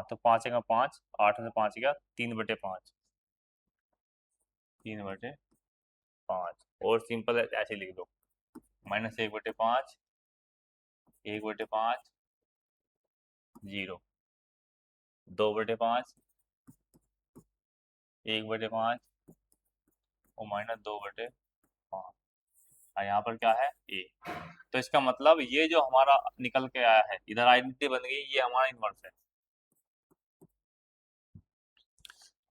तो 5 का 5, 8 से 5 गया 3/5, 3/5, और सिंपल है ऐसे लिख दो, -1/5, 1/5 0, 2/5, 1/5 और -2/5, और यहाँ पर क्या है ए। तो इसका मतलब ये जो हमारा निकल के आया है, इधर आइडेंटिटी बन गई, ये हमारा इन्वर्स है।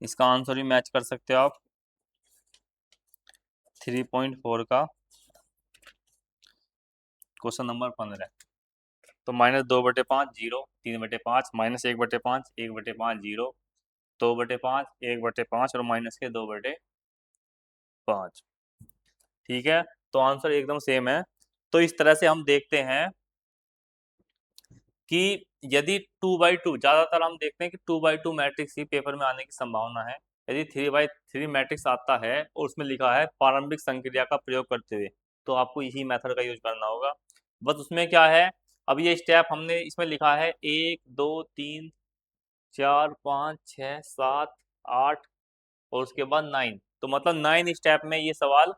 इसका आंसर भी मैच कर सकते हो आप, 3.4 का क्वेश्चन नंबर 15। तो -2/5 0, 3/5 -1/5 1/5 0, 2/5 1/5 और माइनस के 2/5। ठीक है, तो आंसर एकदम सेम है। तो इस तरह से हम देखते हैं कि यदि 2/2, ज्यादातर हम देखते हैं कि 2/2 मैट्रिक्स ही पेपर में आने की संभावना है। यदि 3/3 मैट्रिक्स आता है और उसमें लिखा है प्रारंभिक संक्रिया का प्रयोग करते हुए, तो आपको इसी मेथड का यूज करना होगा। बस उसमें क्या है, अब ये स्टेप हमने इसमें लिखा है 1 2 3 4 5 6 7 8 और उसके बाद 9, तो मतलब 9 स्टेप में ये सवाल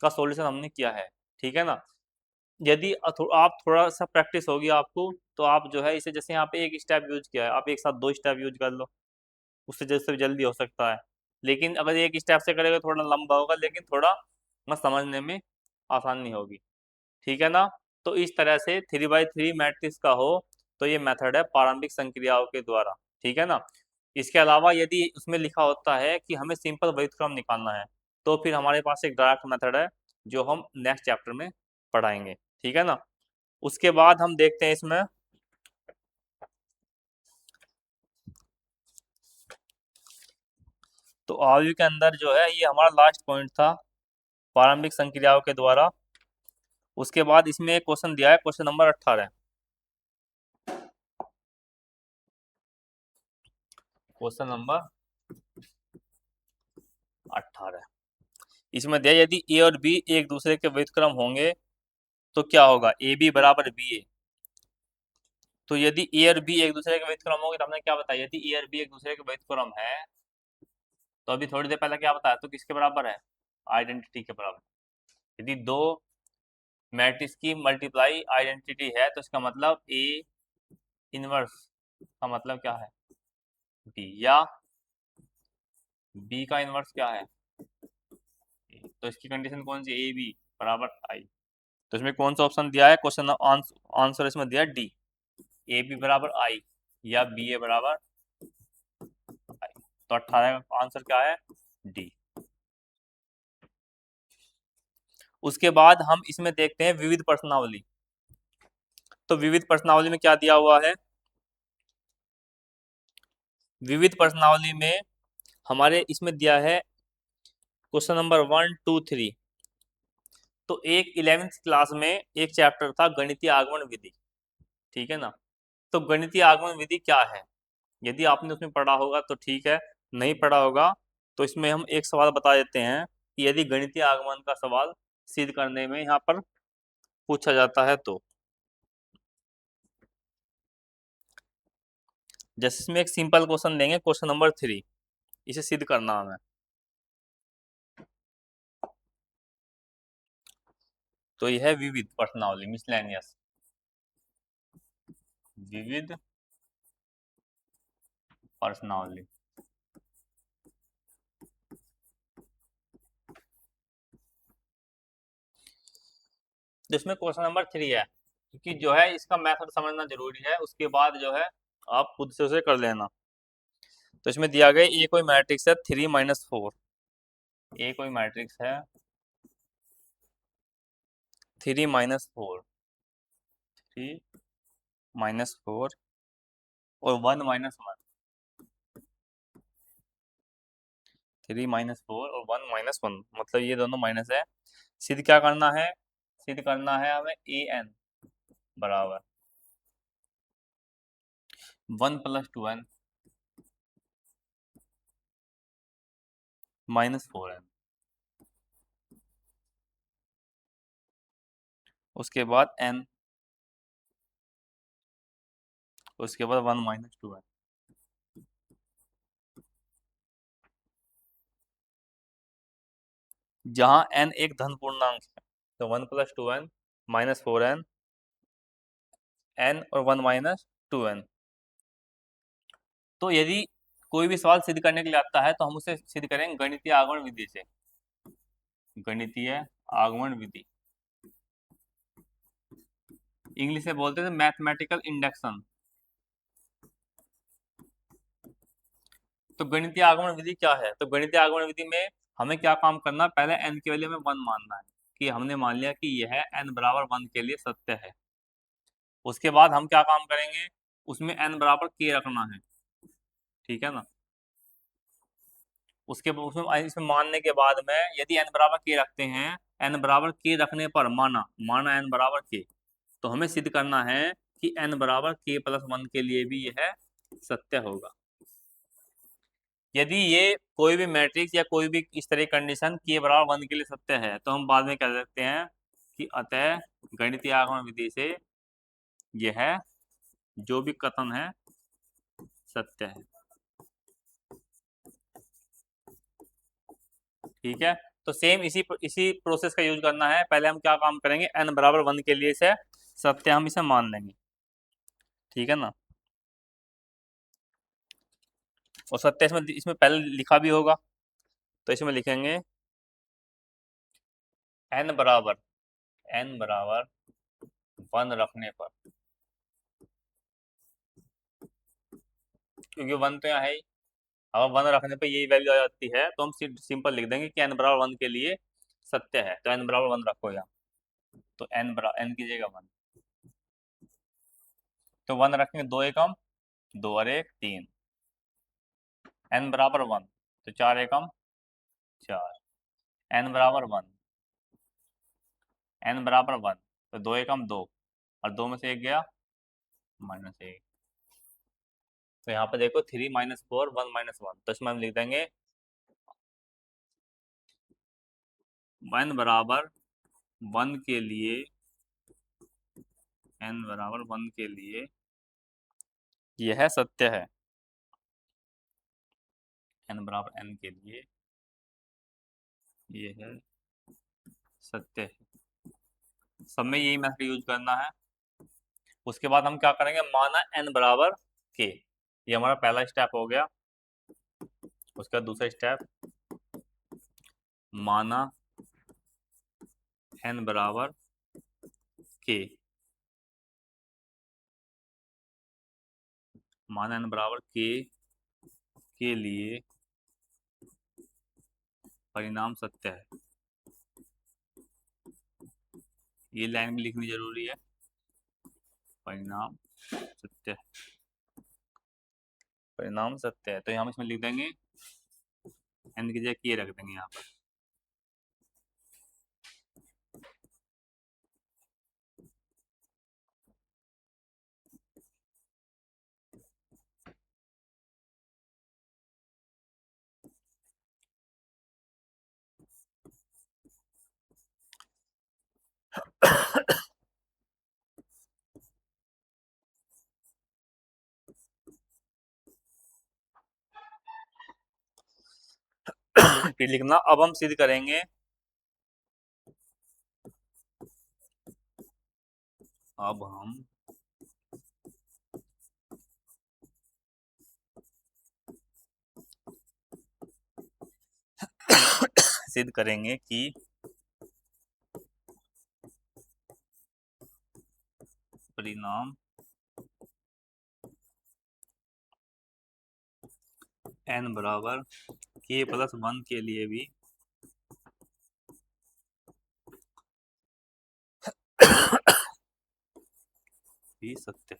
का सॉल्यूशन हमने किया है। ठीक है ना। यदि आप थोड़ा सा प्रैक्टिस होगी आपको, तो आप जो है इसे, जैसे यहाँ पे एक स्टेप यूज किया है, आप एक साथ 2 स्टेप यूज कर लो, उससे जैसे जल्दी हो सकता है। लेकिन अगर एक स्टेप से करेगा थोड़ा लंबा होगा, लेकिन थोड़ा समझने में आसानी होगी। ठीक है ना। तो इस तरह से 3/3 मैट्रिक्स का हो तो ये मेथड है प्रारंभिक संक्रियाओं के द्वारा। ठीक है ना। इसके अलावा यदि उसमें लिखा होता है कि हमें सिंपल व्युत्क्रम निकालना है, तो फिर हमारे पास एक डायरेक्ट मेथड है जो हम नेक्स्ट चैप्टर में पढ़ाएंगे। ठीक है ना। उसके बाद हम देखते हैं इसमें, तो आयु के अंदर जो है ये हमारा लास्ट पॉइंट था, प्रारंभिक संक्रियाओं के द्वारा। उसके बाद इसमें एक क्वेश्चन दिया है, क्वेश्चन नंबर 18। क्वेश्चन नंबर 18 इसमें दिया, यदि ए और बी एक दूसरे के व्युत्क्रम होंगे तो क्या होगा, ए बी बराबर बी ए। तो यदि ए और बी एक दूसरे के व्युत्क्रम होंगे, तो हमने क्या बताया, यदि ए और बी एक दूसरे के व्युत्क्रम है, तो अभी थोड़ी देर पहले क्या बताया, तो किसके बराबर है, आइडेंटिटी के बराबर। यदि दो मैट्रिक्स की मल्टीप्लाई आइडेंटिटी है, तो इसका मतलब ए इनवर्स का मतलब क्या है, बी, या बी का इनवर्स क्या है, A। तो इसकी कंडीशन कौन सी, ए बी बराबर आई। तो इसमें कौन सा ऑप्शन दिया है, क्वेश्चन आंसर इसमें दिया डी, ए बी बराबर आई या बी ए बराबर आई। तो 18 का आंसर क्या है, डी। उसके बाद हम इसमें देखते हैं विविध प्रश्नावली। तो विविध प्रश्नावली में क्या दिया हुआ है, विविध प्रश्नावली में हमारे इसमें दिया है क्वेश्चन नंबर 1 2 3। तो एक 11th क्लास में एक चैप्टर था गणितीय आगमन विधि। ठीक है ना। तो गणितीय आगमन विधि क्या है, यदि आपने उसमें पढ़ा होगा तो ठीक है, नहीं पढ़ा होगा तो इसमें हम एक सवाल बता देते हैं कि यदि गणितीय आगमन का सवाल सिद्ध करने में यहाँ पर पूछा जाता है, तो जैसे इसमें एक सिंपल क्वेश्चन देंगे, क्वेश्चन नंबर 3, इसे सिद्ध करना हमें। तो यह है विविध प्रश्नावली, मिसलेनियस, विविध प्रश्नावली। तो इसमें क्वेश्चन नंबर 3 है, क्योंकि जो है इसका मेथड समझना जरूरी है, उसके बाद जो है आप खुद से उसे कर लेना। तो इसमें दिया गया ए कोई मैट्रिक्स है 3 - 4, ए कोई मैट्रिक्स है 3 - 4, 3 - 4 और 1 - 1, 3 - 4 और 1 - 1, मतलब ये दोनों माइनस है। सिद्ध क्या करना है, सिद्ध करना है हमें ए एन बराबर 1 + 2n -4n। उसके बाद n, उसके बाद 1 - 2n। जहां n एक धन पूर्णांक है, तो 1 + 2n -4n, n और 1 - 2n। तो यदि कोई भी सवाल सिद्ध करने के लिए आता है, तो हम उसे सिद्ध करेंगे गणितीय आगमन विधि से, गणितीय आगमन विधि, इंग्लिश में बोलते थे मैथमेटिकल इंडक्शन। तो गणितीय आगमन विधि क्या है, तो गणितीय आगमन विधि में हमें क्या काम करना है, पहले n के वैल्यू में 1 मानना है, कि हमने मान लिया कि यह n बराबर 1 के लिए सत्य है। उसके बाद हम क्या काम करेंगे, उसमें n बराबर k रखना है, ठीक है ना। उसके उसमें इसमें मानने के बाद में यदि n बराबर k रखते हैं, n बराबर k रखने पर माना माना n बराबर k, तो हमें सिद्ध करना है कि n बराबर k प्लस वन के लिए भी यह सत्य होगा। यदि ये कोई भी मैट्रिक्स या कोई भी इस तरह की कंडीशन k बराबर वन के लिए सत्य है, तो हम बाद में कह सकते हैं कि अतः गणितीय आगमन विधि से यह जो भी कथन है सत्य है, ठीक है। तो सेम इसी इसी प्रोसेस का यूज करना है। पहले हम क्या काम करेंगे, n बराबर वन के लिए से सत्य हम इसे मान लेंगे, ठीक है ना। और सत्य इसमें इसमें पहले लिखा भी होगा, तो इसमें लिखेंगे n बराबर वन रखने पर, क्योंकि वन तो यहाँ है ही, अगर वन रखने पर यही वैल्यू आ जाती है तो हम सिंपल लिख देंगे कि n बराबर वन के लिए सत्य है, तो n बराबर वन रखो यहाँ। तो n बराबर n की जगह वन, तो वन रखेंगे, दो एकम दो और एक तीन, n बराबर वन, तो चार एकम चार, n बराबर वन, n बराबर वन, तो दो एकम दो, और दो में से एक गया माइनस एक। तो यहाँ पे देखो three minus four one minus one, तो इसमें हम लिख देंगे n बराबर वन के लिए, n बराबर वन के लिए यह सत्य है, n बराबर n के लिए यह सत्य है। सब में यही मेथड यूज करना है। उसके बाद हम क्या करेंगे, माना n बराबर k, ये हमारा पहला स्टेप हो गया। उसका दूसरा स्टेप, माना n बराबर k, माना n बराबर k के लिए परिणाम सत्य है। ये लाइन भी लिखनी जरूरी है, परिणाम सत्य है, परिणाम सत्य है। तो हम इसमें लिख देंगे n की जगह k रख देंगे यहाँ पर। फिर लिखना, अब हम सिद्ध करेंगे, अब हम सिद्ध करेंगे कि परिणाम n बराबर k प्लस वन के लिए भी सत्य है।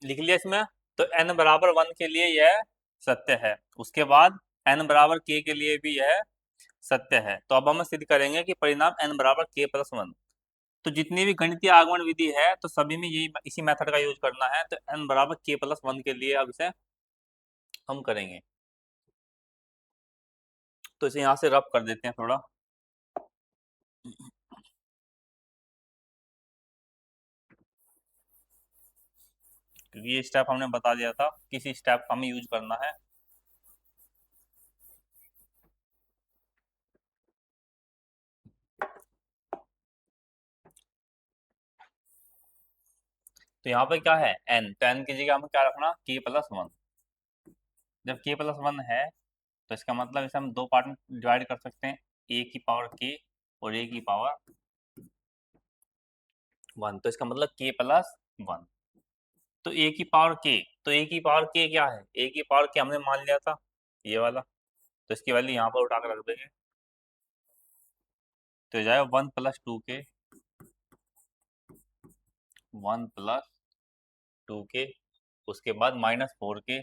लिख लिया इसमें। तो n बराबर 1 के लिए यह सत्य है, उसके बाद n बराबर k के लिए भी यह सत्य है। तो अब हम सिद्ध करेंगे कि परिणाम n बराबर k प्लस 1। तो जितनी भी गणितीय आगमन विधि है तो सभी में यही इसी मेथड का यूज करना है। तो n बराबर k प्लस 1 के लिए अब इसे हम करेंगे। तो इसे यहाँ से रब कर देते हैं थोड़ा। क्योंकि ये स्टेप हमने बता दिया था किसी स्टेप का हमें यूज करना है। तो यहाँ पे क्या है n, तो n की जगह हमें क्या रखना k प्लस 1। जब k प्लस 1 है तो इसका मतलब इसे हम दो पार्ट में डिवाइड कर सकते हैं, a की पावर k और a की पावर 1। तो इसका मतलब k प्लस 1। तो a की पावर k, तो a की पावर k क्या है, a की पावर k हमने मान लिया था ये वाला। तो इसकी वैल्यू यहाँ पर उठा कर रख देंगे। तो जाएगा 1 प्लस 2k, 1 प्लस 2k, उसके बाद माइनस 4k,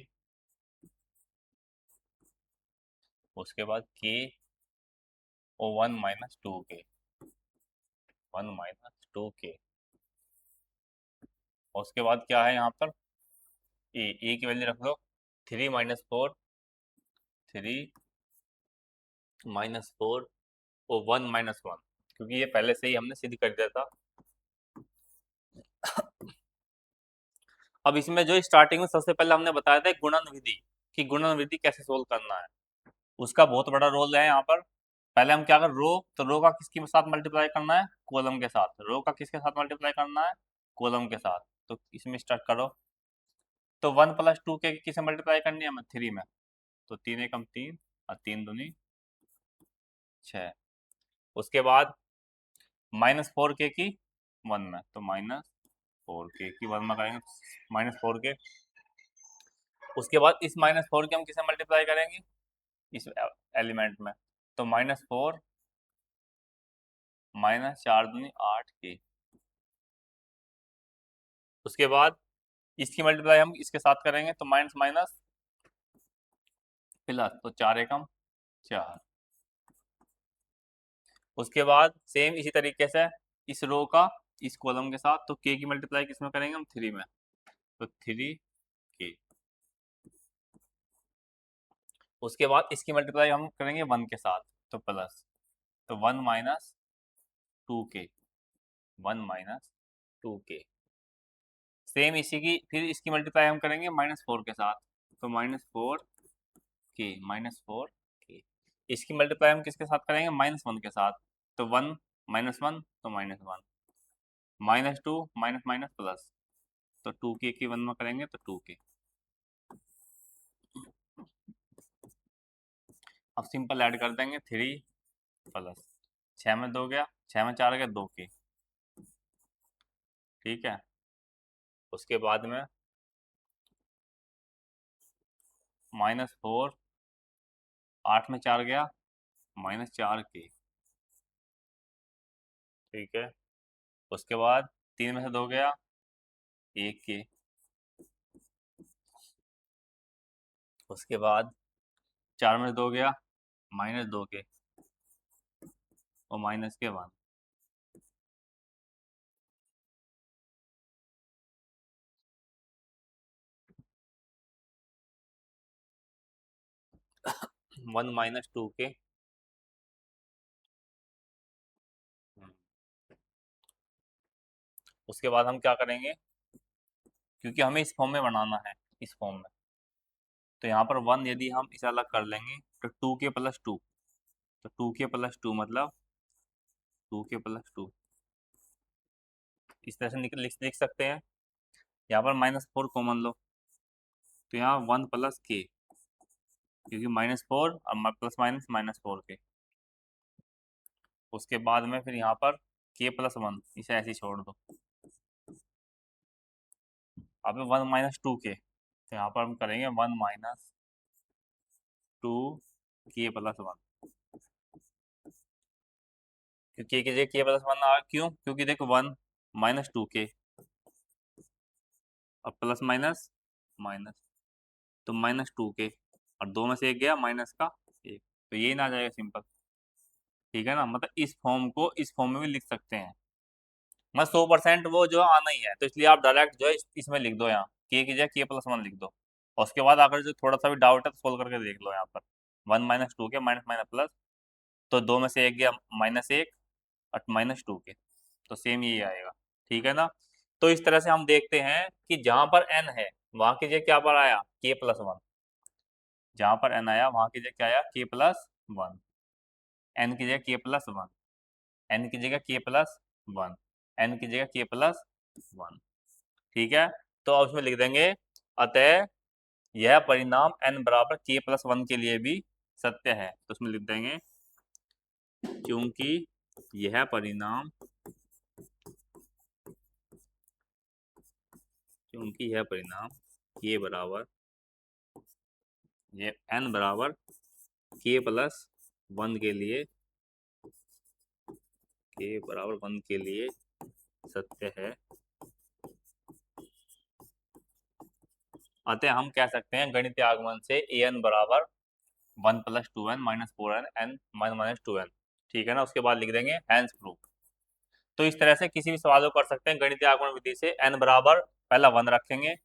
उसके बाद k और 1 माइनस 2k, 1 माइनस 2k। और उसके बाद क्या है यहाँ पर a की वैल्यू रख दो 3 माइनस 4, 3 माइनस 4 और 1 माइनस 1, क्योंकि ये पहले से ही हमने सिद्ध कर दिया था। अब इसमें जो स्टार्टिंग में सबसे पहले हमने बताया था गुणन विधि, कि गुणन विधि कैसे सोल्व करना है, उसका बहुत बड़ा रोल है यहाँ पर। पहले हम क्या कर रो, तो रो का किसके साथ मल्टीप्लाई करना है, कॉलम के साथ। रो का किसके साथ मल्टीप्लाई करना है, कॉलम के साथ। तो इसमें स्टार्ट करो। तो 1 प्लस 2k किसे मल्टीप्लाई करनी है हमें, 3 में। तो 3 एकम 3 और 3 दूनी 6। उसके बाद माइनस 4k की 1 में, तो माइनस 4k की 1 में करेंगे माइनस 4k। उसके बाद इस माइनस 4 के हम किसे मल्टीप्लाई करेंगे, इस एलिमेंट में। तो माइनस 4 माइनस 4 दूनी 8k। उसके बाद इसकी मल्टीप्लाई हम इसके साथ करेंगे, तो माइनस माइनस प्लस, तो 4 एकम 4। उसके बाद सेम इसी तरीके से इस रो का इस कॉलम के साथ, तो k की मल्टीप्लाई किस में करेंगे हम, 3 में। तो 3k। उसके बाद इसकी मल्टीप्लाई हम करेंगे 1 के साथ, तो प्लस, तो 1 minus 2k, 1 minus 2k। Same इसी की फिर इसकी मल्टीप्लाई हम करेंगे माइनस 4 के साथ, तो माइनस 4k, माइनस 4k। इसकी मल्टीप्लाई हम किसके साथ करेंगे, माइनस 1 के साथ। तो 1 माइनस 1, तो minus 1, minus 2 minus minus plus, तो 2k की 1 में करेंगे तो 2k। अब सिंपल ऐड कर देंगे 3 प्लस 6 में 2 गया, 6 में 4 गया, 2k। ठीक है। उसके बाद में माइनस 4, 8 में 4 गया, माइनस 4k। ठीक है। उसके बाद 3 में से 2 गया, 1k। उसके बाद 4 में से 2 गया, माइनस 2k और माइनस के 1। 1 माइनस 2k। उसके बाद हम क्या करेंगे, क्योंकि हमें इस फॉर्म में बनाना है, इस फॉर्म में। तो यहाँ पर 1 यदि हम इसे अलग कर लेंगे तो 2k प्लस 2, तो 2k प्लस 2 मतलब 2k प्लस 2, इस तरह से लिख सकते हैं। यहाँ पर माइनस 4 कॉमन लो, तो यहाँ 1 प्लस k, क्योंकि माइनस 4 और प्लस माइनस माइनस 4k। उसके बाद में फिर यहाँ पर k प्लस 1, इसे ऐसे ही छोड़ दो। अब 1 माइनस 2k, तो यहाँ पर हम करेंगे 1 माइनस 2k प्लस 1। क्योंकि की जगह k प्लस 1 आ, क्यों, क्योंकि देखो 1 माइनस 2k और प्लस माइनस माइनस, तो -2k, और 2 में से एक गया माइनस का 1, तो यही ना आ जाएगा सिंपल। ठीक है ना, मतलब इस फॉर्म को इस फॉर्म में भी लिख सकते हैं। मैं 100% वो जो आना ही है, तो इसलिए आप डायरेक्ट जो है इसमें लिख दो, यहाँ के की जगह k+1 लिख दो, और उसके बाद अगर जो थोड़ा सा भी डाउट है तो सोल्व करके देख लो यहाँ पर। 1 - 2k माइनस माइनस प्लस, तो 2 में से एक गया -1 और -2k, तो सेम यही आएगा। ठीक है ना, तो इस तरह से हम देखते हैं कि जहां पर n है वहां की जगह क्या पर आया k+1, जहां पर n आया वहां की जगह क्या आया k+1, n की जगह k+1, n की जगह k+1, n की जगह k+1। ठीक है, तो अब उसमें लिख देंगे अतः यह परिणाम n बराबर k+1 के लिए भी सत्य है, तो उसमें लिख देंगे क्योंकि यह परिणाम k बराबर ये n बराबर k+1 के लिए सत्य है, अतः हम कह सकते हैं गणितीय आगमन से an बराबर 1 + 2n - 4n n -2n। ठीक है ना, उसके बाद लिख देंगे हैंस प्रूफ। तो इस तरह से किसी भी सवाल को कर सकते हैं गणितीय आगमन विधि से। n बराबर पहला 1 रखेंगे,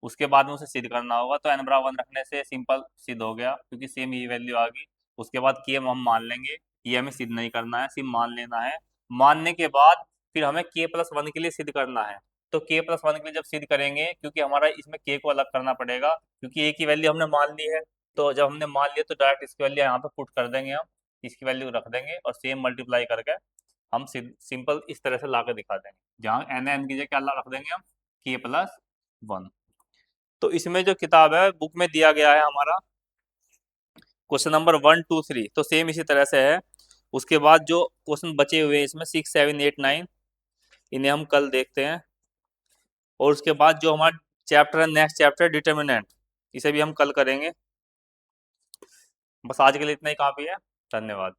उसके बाद में उसे सिद्ध करना होगा, तो n बराबर 1 रखने से सिंपल सिद्ध हो गया क्योंकि सेम ही वैल्यू आ गई। उसके बाद k हम मान लेंगे, ये हमें सिद्ध नहीं करना है, सिर्फ मान लेना है। मानने के बाद फिर हमें k+1 के लिए सिद्ध करना है, तो k+1 के लिए जब सिद्ध करेंगे, क्योंकि हमारा इसमें k को अलग करना पड़ेगा क्योंकि a की वैल्यू हमने मान ली है, तो जब हमने मान लिया तो डायरेक्ट इसकी वैल्यू यहाँ पे पुट कर देंगे, हम इसकी वैल्यू रख देंगे और सेम मल्टीप्लाई करके हम सिंपल इस तरह से ला के दिखा देंगे, जहाँ n की जगह क्या रख देंगे हम k+1। तो इसमें जो किताब है बुक में दिया गया है हमारा क्वेश्चन नंबर 1, 2, 3, तो सेम इसी तरह से है। उसके बाद जो क्वेश्चन बचे हुए हैं इसमें 6, 7, 8, 9, इन्हें हम कल देखते हैं। और उसके बाद जो हमारा चैप्टर है, नेक्स्ट चैप्टर डिटर्मिनेंट, इसे भी हम कल करेंगे। बस आज के लिए इतना ही काफ़ी है। धन्यवाद।